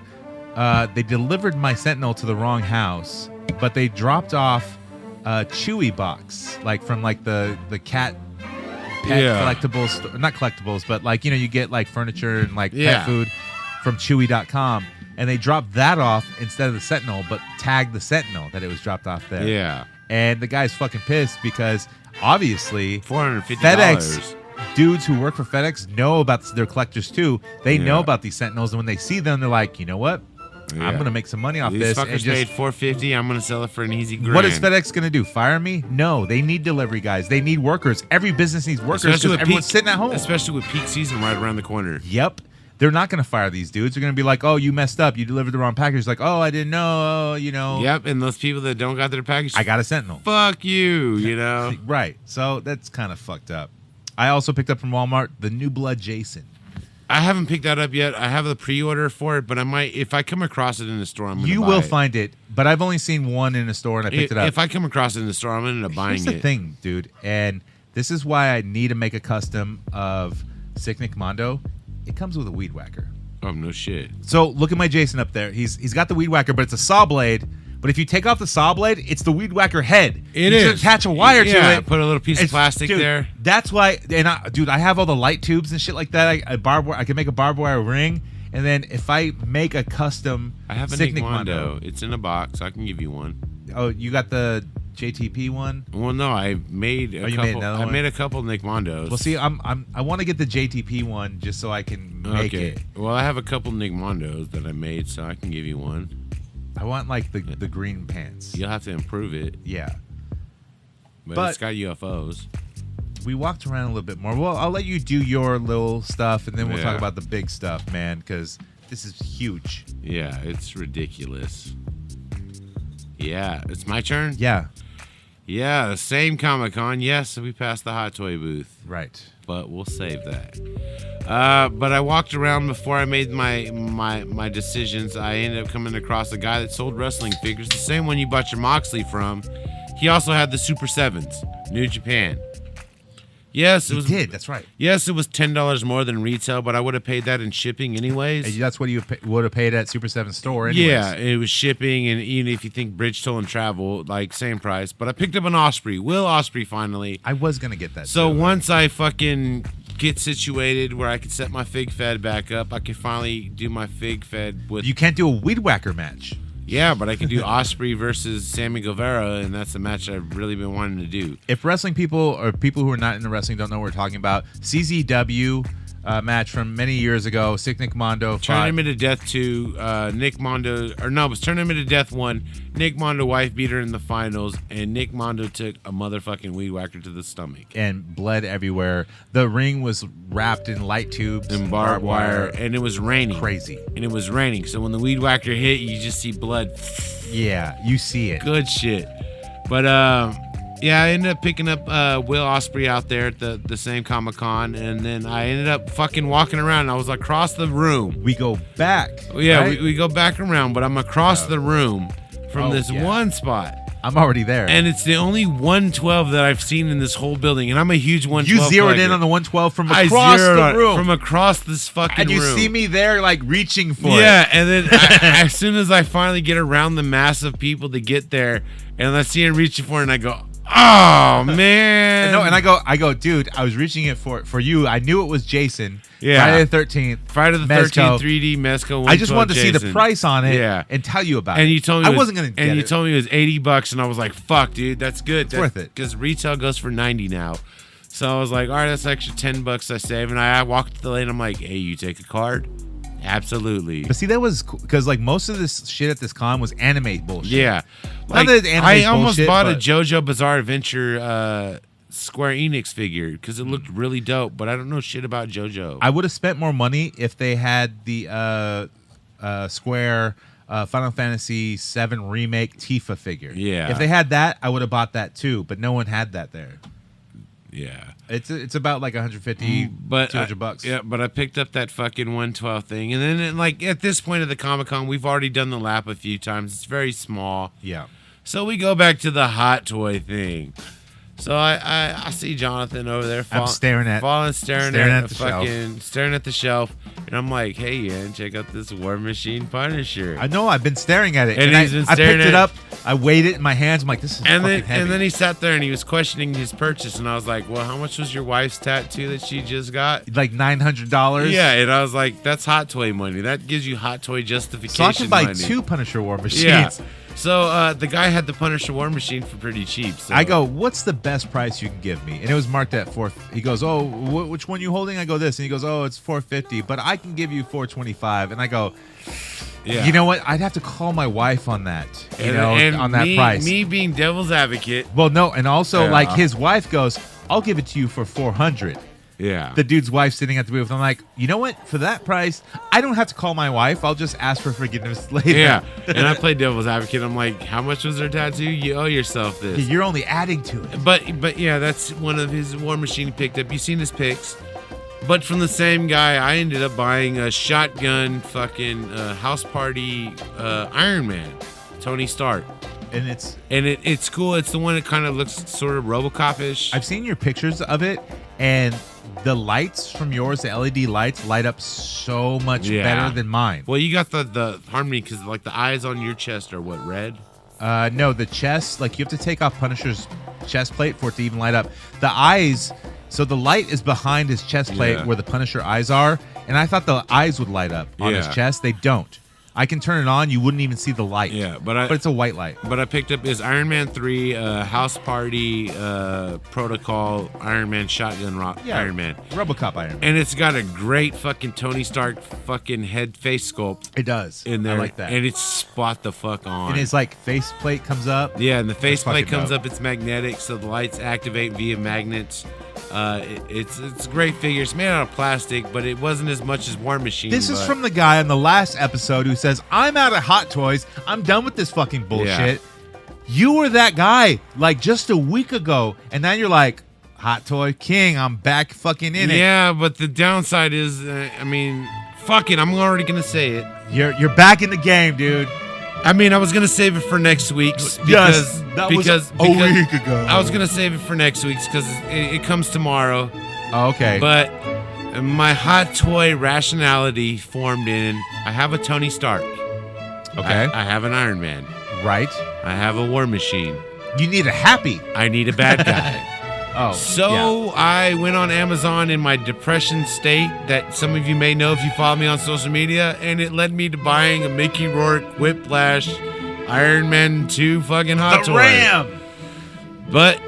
they delivered my Sentinel to the wrong house, but they dropped off a Chewy box, like from like the cat pet collectibles, not collectibles, but like you get like furniture and like pet food from Chewy.com. And they dropped that off instead of the Sentinel, but tagged the Sentinel that it was dropped off there. Yeah. And the guy's fucking pissed because obviously $450. FedEx dudes who work for FedEx know about their collectors too. They know about these Sentinels, and when they see them, they're like, you know what? Yeah. I'm gonna make some money off These this. fuckers paid $450. I'm gonna sell it for an easy grand. What is FedEx gonna do? Fire me? No, they need delivery guys. They need workers. Every business needs workers because everyone's sitting at home. Especially with peak season right around the corner. Yep. They're not going to fire these dudes. They're going to be like, oh, you messed up. You delivered the wrong package. Like, oh, I didn't know. Yep, and those people that don't got their package. I got a Sentinel. Fuck you, Right. So that's kind of fucked up. I also picked up from Walmart the New Blood Jason. I haven't picked that up yet. I have the pre-order for it, but I might, if I come across it in the store, I'm going to buy it. You will find it, but I've only seen one in a store, and I picked it up. If I come across it in the store, I'm going to end up buying it. Here's the thing, dude, and this is why I need to make a custom of Sicknick Mondo. It comes with a weed whacker. Oh, no shit. So look at my Jason up there. He's got the weed whacker, but it's a saw blade. But if you take off the saw blade, it's the weed whacker head. You just attach a wire to it. Put a little piece of plastic there. That's why, and I have all the light tubes and shit like that. I can make a barbed wire ring, and then if I make a custom, I have a Sicknick Mondo. It's in a box. I can give you one. Oh, you got the JTP one? Well, no, I made a couple. I made a couple Nick Mondos. Well, see, I want to get the JTP one just so I can make it. Well, I have a couple Nick Mondos that I made, so I can give you one. I want like the green pants. You'll have to improve it. Yeah, but it's got UFOs. We walked around a little bit more. Well, I'll let you do your little stuff, and then we'll talk about the big stuff, man, because this is huge. Yeah, it's ridiculous. Yeah, it's my turn? Yeah. Yeah, the same Comic-Con. Yes, we passed the Hot Toy booth. Right. But we'll save that. But I walked around before I made my decisions. I ended up coming across a guy that sold wrestling figures, the same one you bought your Moxley from. He also had the Super 7s, New Japan. Yes, it was. He did. That's right. Yes, it was $10 more than retail, but I would have paid that in shipping anyways. That's what you would have paid at Super 7 store anyways. Yeah, it was shipping, and even if you think bridge toll and travel, like same price. But I picked up an Osprey, Will Osprey, finally. I was gonna get that. So once I fucking get situated where I could set my Fig Fed back up, I could finally do my Fig Fed with. You can't do a weed whacker match. Yeah, but I can do Osprey versus Sammy Guevara, and that's the match I've really been wanting to do. If wrestling people or people who are not into wrestling don't know what we're talking about, CZW match from many years ago, Sicknick Mondo fought. Tournament of Death 2, Nick Mondo, or no, it was Tournament of Death 1. Nick Mondo wife beat her in the finals, and Nick Mondo took a motherfucking weed whacker to the stomach. And bled everywhere. The ring was wrapped in light tubes. And barbed wire, and it was raining. Crazy. And it was raining, so when the weed whacker hit, you just see blood. Yeah, you see it. Good shit. But, yeah, I ended up picking up Will Ospreay out there at the same Comic-Con, and then I ended up fucking walking around. I was across the room. We go back. Yeah, right? we go back around, but I'm across the room from this one spot. I'm already there. And it's the only 112 that I've seen in this whole building, and I'm a huge 112 You zeroed collector. in on the 112 from across the room. From across this fucking room. And you see me there, like, reaching for it. Yeah, and then as soon as I finally get around the mass of people to get there, and I see him reaching for it, and I go, oh man! No, and I go, dude. I was reaching it for you. I knew it was Jason. Yeah. Friday the 13th. Friday the 13th 3D Mezco. I just wanted to see Jason. the price on it. Yeah. And tell you about it. And you told me I wasn't gonna get it. And you told me it was $80, and I was like, fuck, dude, that's good. It's worth it. Because retail goes for $90 now. So I was like, all right, that's an extra $10 I save. And I walked to the lane. I'm like, hey, you take a card? Absolutely. But see, that was because like most of this shit at this con was anime bullshit. Yeah. Like, I almost bullshit, bought a JoJo Bizarre Adventure Square Enix figure because it looked really dope, but I don't know shit about JoJo. I would have spent more money if they had the Square Final Fantasy VII Remake Tifa figure. Yeah. If they had that, I would have bought that too, but no one had that there. Yeah. It's about like $150, $200. Yeah, but I picked up that fucking 112 thing. And then, like, at this point of the Comic-Con, we've already done the lap a few times. It's very small. Yeah. So we go back to the hot toy thing. So I see Jonathan over there. Staring at the shelf. And I'm like, hey, Ian, check out this War Machine Punisher. I know, I've been staring at it. And I picked it up. I weighed it in my hands. I'm like, this is fucking heavy. And then he sat there and he was questioning his purchase. And I was like, well, how much was your wife's tattoo that she just got? Like $900. Yeah, and I was like, that's hot toy money. That gives you hot toy justification so I can buy money. 2 Punisher War Machines. Yeah. So the guy had the Punisher War Machine for pretty cheap. So. I go, what's the best price you can give me? And it was marked at $4. He goes, oh, which one you holding? I go, this. And he goes, oh, it's $450, but I can give you $425. And I go, yeah. You know what? I'd have to call my wife on that. On that price. Me being devil's advocate. Well, no, and also like his wife goes, I'll give it to you for $400. Yeah. The dude's wife sitting at the booth. I'm like, you know what? For that price, I don't have to call my wife. I'll just ask for forgiveness later. Yeah. And I played devil's advocate. I'm like, how much was their tattoo? You owe yourself this. You're only adding to it. But yeah, that's one of his War Machine he picked up. You've seen his pics. But from the same guy, I ended up buying a shotgun fucking house party Iron Man, Tony Stark. And it's cool. It's the one that kind of looks sort of RoboCop-ish. I've seen your pictures of it, and the lights from yours, the LED lights, light up so much better than mine. Well, you got the harmony because like the eyes on your chest are what, red? No, the chest, like you have to take off Punisher's chest plate for it to even light up. The eyes, so the light is behind his chest plate where the Punisher eyes are, and I thought the eyes would light up on his chest. They don't. I can turn it on. You wouldn't even see the light. Yeah, but it's a white light. But I picked up his Iron Man 3 House Party Protocol Iron Man Shotgun Iron Man. RoboCop Iron Man. And it's got a great fucking Tony Stark fucking head face sculpt. It does. In there. I like that. And it's spot the fuck on. And his like face plate comes up. Yeah, and the face plate comes up. It's magnetic, so the lights activate via magnets. It's a great figure. It's made out of plastic, but it wasn't as much as War Machine. This is from the guy on the last episode who says, I'm out of Hot Toys. I'm done with this fucking bullshit. Yeah. You were that guy like just a week ago, and now you're like, Hot Toy King, I'm back fucking in it. Yeah, but the downside is, fuck it, I'm already going to say it. You're back in the game, dude. I mean, I was going to save it for next week's because a week ago. I was going to save it for next week's because it comes tomorrow. Oh, okay. But my hot toy rationality formed in, I have a Tony Stark. Okay. I have an Iron Man. Right. I have a War Machine. You need a Happy. I need a bad guy. So I went on Amazon in my depression state that some of you may know if you follow me on social media, and it led me to buying a Mickey Rourke Whiplash Iron Man 2 fucking hot toy. The Ram! But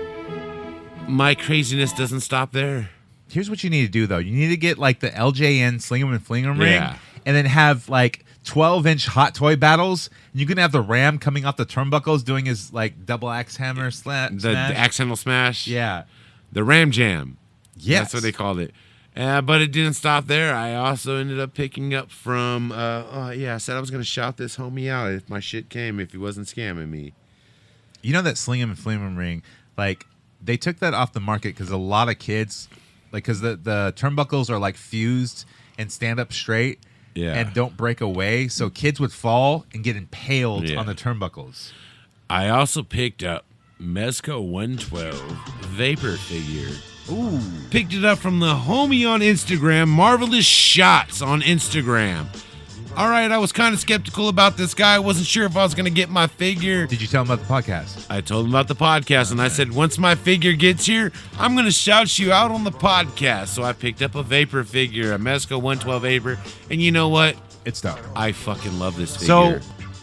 my craziness doesn't stop there. Here's what you need to do, though. You need to get like the LJN Sling 'em and Fling 'em ring, and then have like 12-inch hot toy battles. You can have the Ram coming off the turnbuckles doing his like double axe hammer smash. The axe handle smash. Yeah. The Ram Jam. Yes. That's what they called it. But it didn't stop there. I also ended up picking up from, I said I was going to shout this homie out if my shit came, if he wasn't scamming me. You know that Sling 'em and Fling 'em ring, like they took that off the market because a lot of kids, like because the turnbuckles are like fused and stand up straight. Yeah. And don't break away, so kids would fall and get impaled on the turnbuckles. I also picked up Mezco 112 Vapor figure. Ooh. Picked it up from the homie on Instagram, Marvelous Shots on Instagram. All right, I was kind of skeptical about this guy. I wasn't sure if I was going to get my figure. Did you tell him about the podcast? I told him about the podcast, and I said, once my figure gets here, I'm going to shout you out on the podcast. So I picked up a Vapor figure, a Mezco 112 Vapor, and you know what? It's dope. I fucking love this figure. So,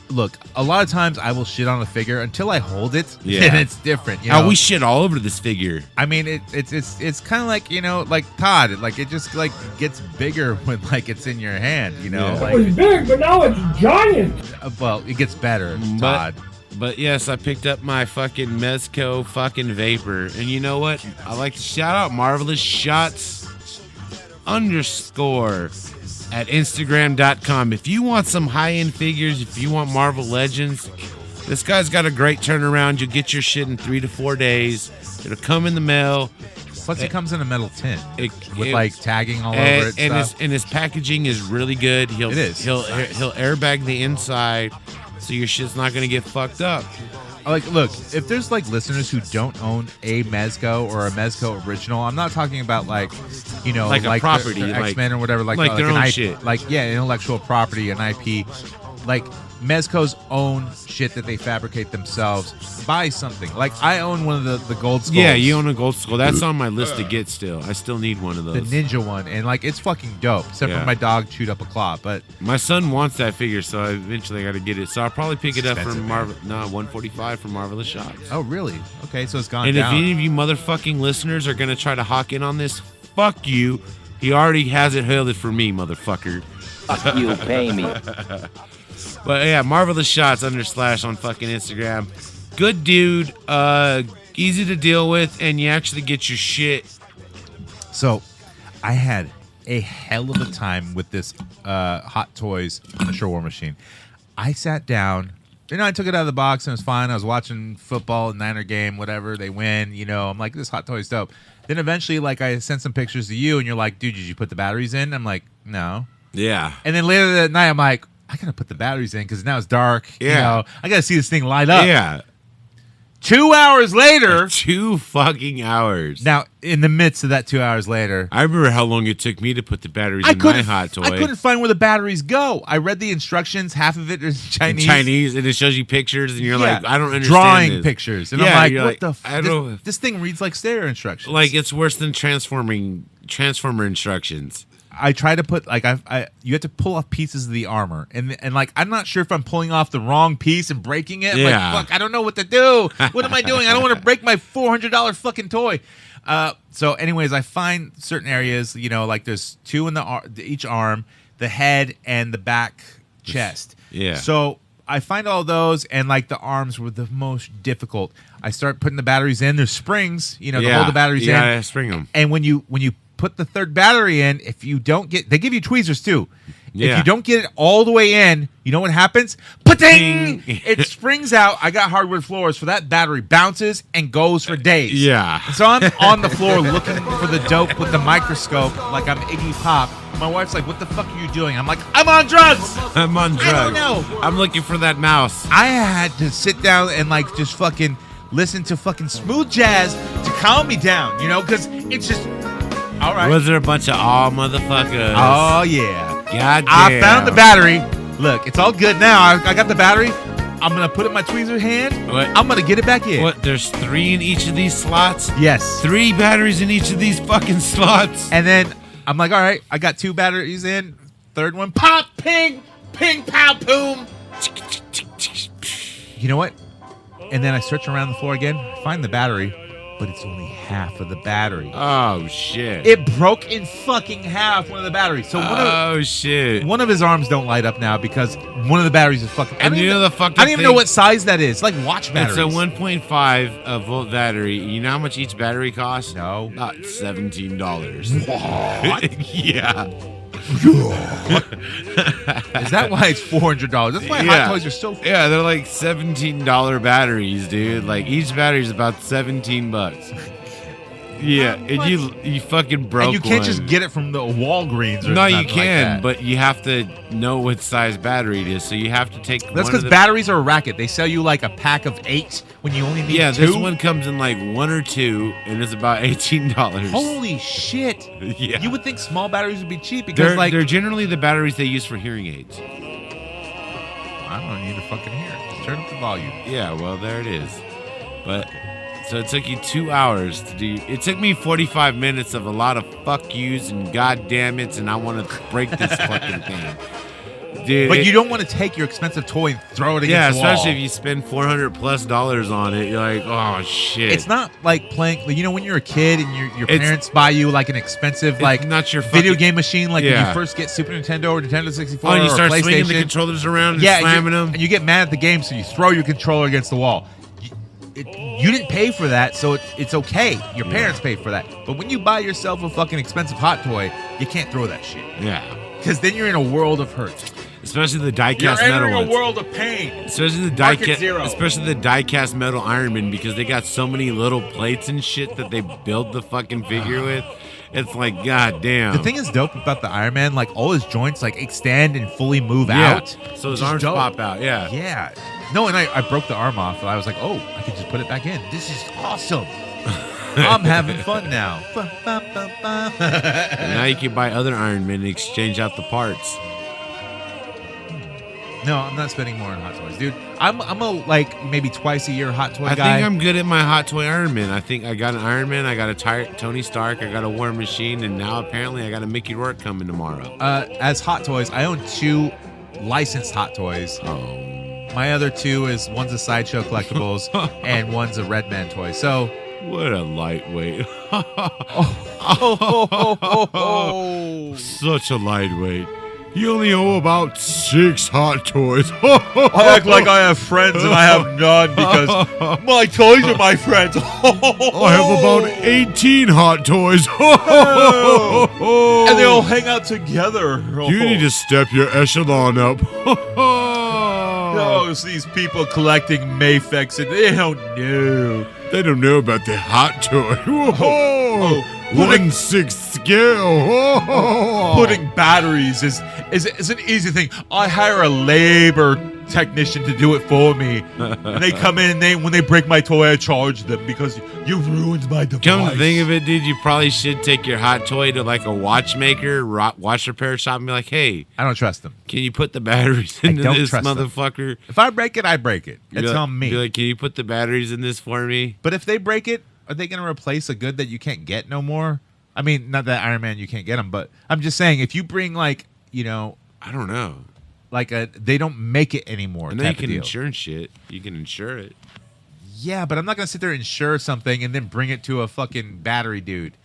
look, a lot of times I will shit on a figure until I hold it, and it's different. You know? We shit all over this figure. I mean, it's kind of like, like Todd. It just like gets bigger when like it's in your hand. Like, it was big, but now it's giant. Well, it gets better, Todd. But yes, I picked up my fucking Mezco fucking Vapor, and you know what? I like to shout out Marvelous Shots _ at Instagram.com. If you want some high-end figures, if you want Marvel Legends, this guy's got a great turnaround. You'll get your shit in 3 to 4 days. It'll come in the mail. Plus, it comes in a metal tin with like tagging all over it. And his packaging is really good. He'll airbag the inside, so your shit's not gonna get fucked up. Like, look, if there's like listeners who don't own a Mezco or a Mezco original, I'm not talking about like, you know, like a property, their X-Men or whatever, like their an own IP, shit. like intellectual property, an IP, like Mezco's own shit that they fabricate themselves. Buy something. Like I own one of the gold skulls. Yeah, you own a gold skull. That's on my list to get still. I still need one of those. The ninja one, and like it's fucking dope. Except for my dog chewed up a claw, but my son wants that figure, so I eventually got to get it. So I'll probably pick it up from $145 from Marvelous Shots. Oh, really? Okay, so it's gone and down. if any of you motherfucking listeners are gonna try to hawk in on this, fuck you. He already has it held for me, motherfucker. Fuck you, pay me. But yeah, Marvelous Shots / on fucking Instagram. Good dude, easy to deal with, and you actually get your shit. So, I had a hell of a time with this Hot Toys Miniature War Machine. I sat down, I took it out of the box and it was fine. I was watching football, Niner game, whatever. They win, I'm like, this Hot Toy's dope. Then eventually, like, I sent some pictures to you, and you're like, dude, did you put the batteries in? I'm like, no. Yeah. And then later that night, I'm like, I gotta put the batteries in because now it's dark. Yeah. I gotta see this thing light up. Yeah. 2 hours later. 2 fucking hours. Now, in the midst of that 2 hours later. I remember how long it took me to put the batteries in my Hot Toy. I couldn't find where the batteries go. I read the instructions. Half of it is Chinese. And it shows you pictures, and you're like, I don't understand drawing this. pictures. And I'm like, what the I don't know. This thing reads like stereo instructions. Like, it's worse than Transformer instructions. I try to put you have to pull off pieces of the armor, and like I'm not sure if I'm pulling off the wrong piece and breaking it. Yeah. Like, fuck, I don't know what to do. What am I doing? I don't want to break my $400 fucking toy. So, anyways, I find certain areas. Like there's 2 in each arm, the head and the back chest. Yeah. So I find all those, and like the arms were the most difficult. I start putting the batteries in. There's springs, to hold the batteries in. Yeah, spring them. And when you put the third battery in, if you don't get, they give you tweezers too. Yeah. If you don't get it all the way in, you know what happens? Pa-ting! It springs out. I got hardwood floors, so that battery bounces and goes for days. Yeah. So I'm on the floor looking for the dope with the microscope like I'm Iggy Pop. My wife's like, what the fuck are you doing? I'm like, I'm on drugs! I'm on drugs. I don't know. I'm looking for that mouse. I had to sit down and like just fucking listen to fucking smooth jazz to calm me down, because it's just... All right. Was there a bunch of motherfuckers? Oh, yeah. God damn. I found the battery. Look, it's all good now. I got the battery. I'm going to put it in my tweezer hand. What? I'm going to get it back in. What? There's 3 in each of these slots? Yes. 3 batteries in each of these fucking slots. And then I'm like, all right, I got 2 batteries in. Third one, pop, ping, ping, pow, boom. You know what? And then I search around the floor again, find the battery. But it's only half of the battery. Oh, shit. It broke in fucking half one of the batteries. So shit. One of his arms don't light up now because one of the batteries is fucking... And you know the fucking I don't even know what size that is. It's like watch batteries. It's a 1.5 volt battery. You know how much each battery costs? No. About $17. What? Yeah. Is that why it's $400? That's why Hot Toys are so... Yeah, they're like $17 batteries, dude. Like, each battery is about $17. Yeah, and you fucking broke one. And you can't just get it from the Walgreens or No, you something can, like that. but you have to know what size battery it is, so you have to take That's because batteries are a racket. They sell you like a pack of 8 when you only need 2. Yeah, this one comes in like 1 or 2, and it's about $18. Holy shit. Yeah. You would think small batteries would be cheap because they're generally the batteries they use for hearing aids. I don't need to fucking hear it. Just turn up the volume. Yeah, well, there it is. But... So it took you 2 hours to do. It took me 45 minutes of a lot of fuck yous and goddamn it's, and I want to break this fucking thing, dude. But you don't want to take your expensive toy and throw it against the wall. Yeah, especially if you spend $400+ on it. You're like, oh shit. It's not like playing. When you're a kid and your parents buy you like an expensive not your video game machine, like when Yeah. you first get Super Nintendo or Nintendo 64 Oh, and you or start PlayStation. swinging the controllers around and Yeah, slamming them. and you get mad at the game, so you throw your controller against the wall. You didn't pay for that, so it's okay. Your parents paid for that. But when you buy yourself a fucking expensive hot toy, you can't throw that shit. Yeah. Because then you're in a world of hurt. Especially the die-cast metal ones. You're entering a world of pain. Especially the die-cast metal Iron Man, because they got so many little plates and shit that they build the fucking figure with. It's like, god damn. The thing is dope about the Iron Man, like all his joints like extend and fully move out. So his arms pop out, Yeah. No, and I broke the arm off. And I was like, oh, I can just put it back in. This is awesome. I'm having fun now. And now you can buy other Iron Men and exchange out the parts. No, I'm not spending more on Hot Toys, dude. I'm a like maybe twice a year Hot Toy guy. I think I'm good at my Hot Toy Iron Man. I think I got an Iron Man, I got a Tony Stark, I got a War Machine, and now apparently I got a Mickey Rourke coming tomorrow. As Hot Toys, I own 2 licensed Hot Toys. Oh. My other 2 is one's a Sideshow Collectibles and one's a Redman toy. So what a lightweight. Such a lightweight. You only owe about 6 Hot Toys. I act like I have friends and I have none because my toys are my friends. I have about 18 Hot Toys. And they all hang out together. You need to step your echelon up. Oh, it's these people collecting Mafex and they don't know. They don't know about the Hot Toy. Putting 1/6 scale. Putting batteries is an easy thing. I hire a labor technician to do it for me. And they come in and when they break my toy, I charge them because you ruined my device. Come to think of it, dude, you probably should take your Hot Toy to like a watchmaker, watch repair shop, and be like, hey, I don't trust them. Can you put the batteries into this motherfucker? If I break it, I break it. It's on me. Be like, can you put the batteries in this for me? But if they break it, are they going to replace a good that you can't get no more? I mean, not that Iron Man you can't get them, but I'm just saying if you bring like, I don't know. Like they don't make it anymore. And then you can insure shit. You can insure it. Yeah, but I'm not going to sit there and insure something and then bring it to a fucking battery dude.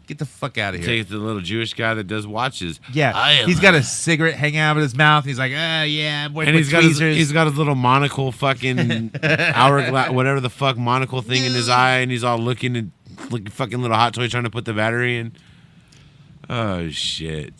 Get the fuck out of here. Take it to the little Jewish guy that does watches. Yeah, he's got a cigarette hanging out of his mouth. He's like, yeah, and he's got his little monocle fucking hourglass, whatever the fuck monocle thing in his eye, and he's all looking fucking little Hot Toy trying to put the battery in. Oh shit!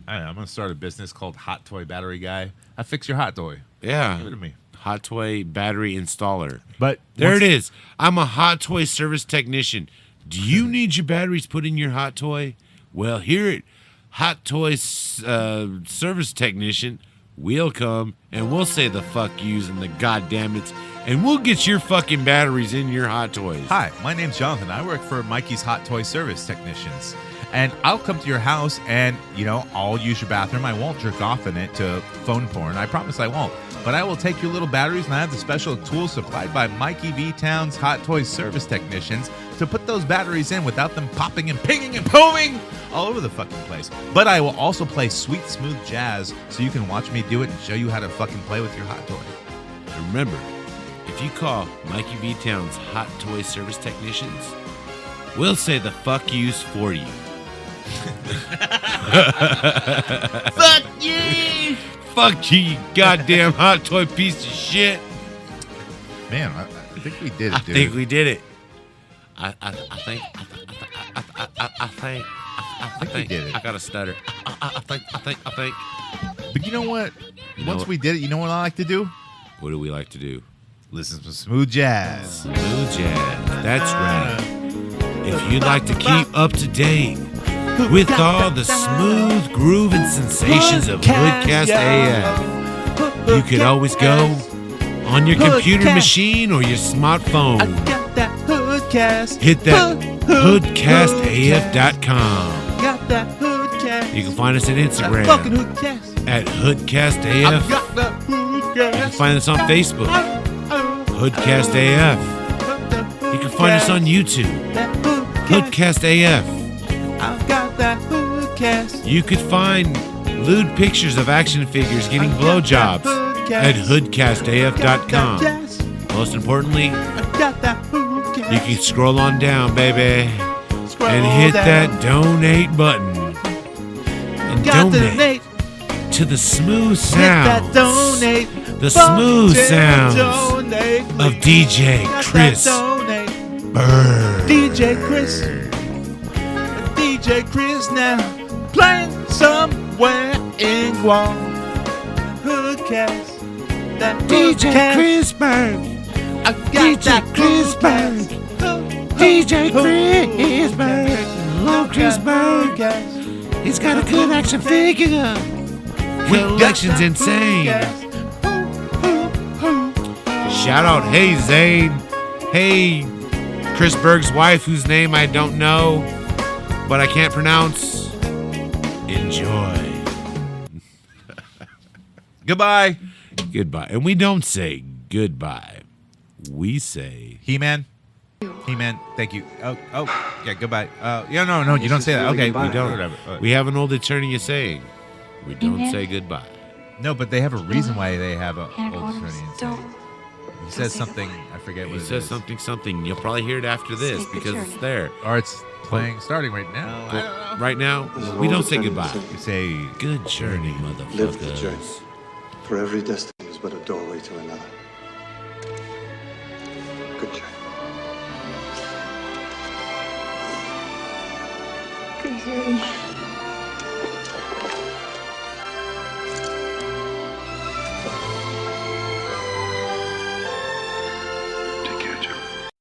I don't know, I'm gonna start a business called Hot Toy Battery Guy. I fix your Hot Toy. Yeah, give it to me. Hot Toy Battery Installer. But there it is. I'm a Hot Toy service technician. Do you need your batteries put in your Hot Toy? Well, here at Hot Toy Service Technician, we'll come and we'll say the fuck yous and the goddamn it's, and we'll get your fucking batteries in your Hot Toys. Hi, my name's Jonathan. I work for Mikey's Hot Toy Service Technicians. And I'll come to your house and, I'll use your bathroom. I won't jerk off in it to phone porn. I promise I won't. But I will take your little batteries and I have the special tools supplied by Mikey V Town's Hot Toy Service Technicians to put those batteries in without them popping and pinging and booming all over the fucking place. But I will also play sweet, smooth jazz so you can watch me do it and show you how to fucking play with your Hot Toy. And remember, if you call Mikey V Town's Hot Toy Service Technicians, we'll say the fuck yous for you. Fuck you! Fuck you, you goddamn Hot Toy piece of shit. Man, I think we did it, dude. I think we did it. I think we did it. I got a stutter. I think. But you know what? Once we did it, you know what I like to do? What do we like to do? Listen to smooth jazz. Smooth jazz. That's right. If you'd like to keep up to date with all the smooth groove and sensations of Hoodcast AF, you could always go on your computer machine or your smartphone. I got that Hoodcast. Hit that hoodcastaf.com. Got that Hoodcast. You can find us on Instagram Fucking Hoodcast. at hoodcastaf. I got that Hoodcast. You can find us on Facebook, Hoodcast AF. You can find us on YouTube, Hoodcast AF. I've got that Hoodcast. You could find lewd pictures of action figures getting blowjobs at hoodcastaf.com. Most importantly, you can scroll on down, baby, and hit that donate button. And donate to the smooth sounds. The smooth sounds of DJ Chris Bird. DJ Chris now playing somewhere in Guam. Hoodcast. That DJ Hoodcast. Christmas. I got DJ that Christmas. DJ Christmas. Love Christmas. He's got a good action figure. Collection's insane. Shout out, hey Zane. Hey, Chris Berg's wife, whose name I don't know, but I can't pronounce. Enjoy. Goodbye. Goodbye. And we don't say goodbye. We say He-Man. He-Man, thank you. Oh, yeah, goodbye. Yeah, no, you don't say that. Okay, we don't. Whatever. We have an old attorney saying we don't say goodbye. No, but they have a reason why they have an old attorney. He says something, I forget what it is. He says something. You'll probably hear it after this because it's there. Or it's starting right now. But right now, we don't say goodbye. We say good journey, motherfuckers. Live the journey. For every destiny is but a doorway to another. Good journey. Good journey.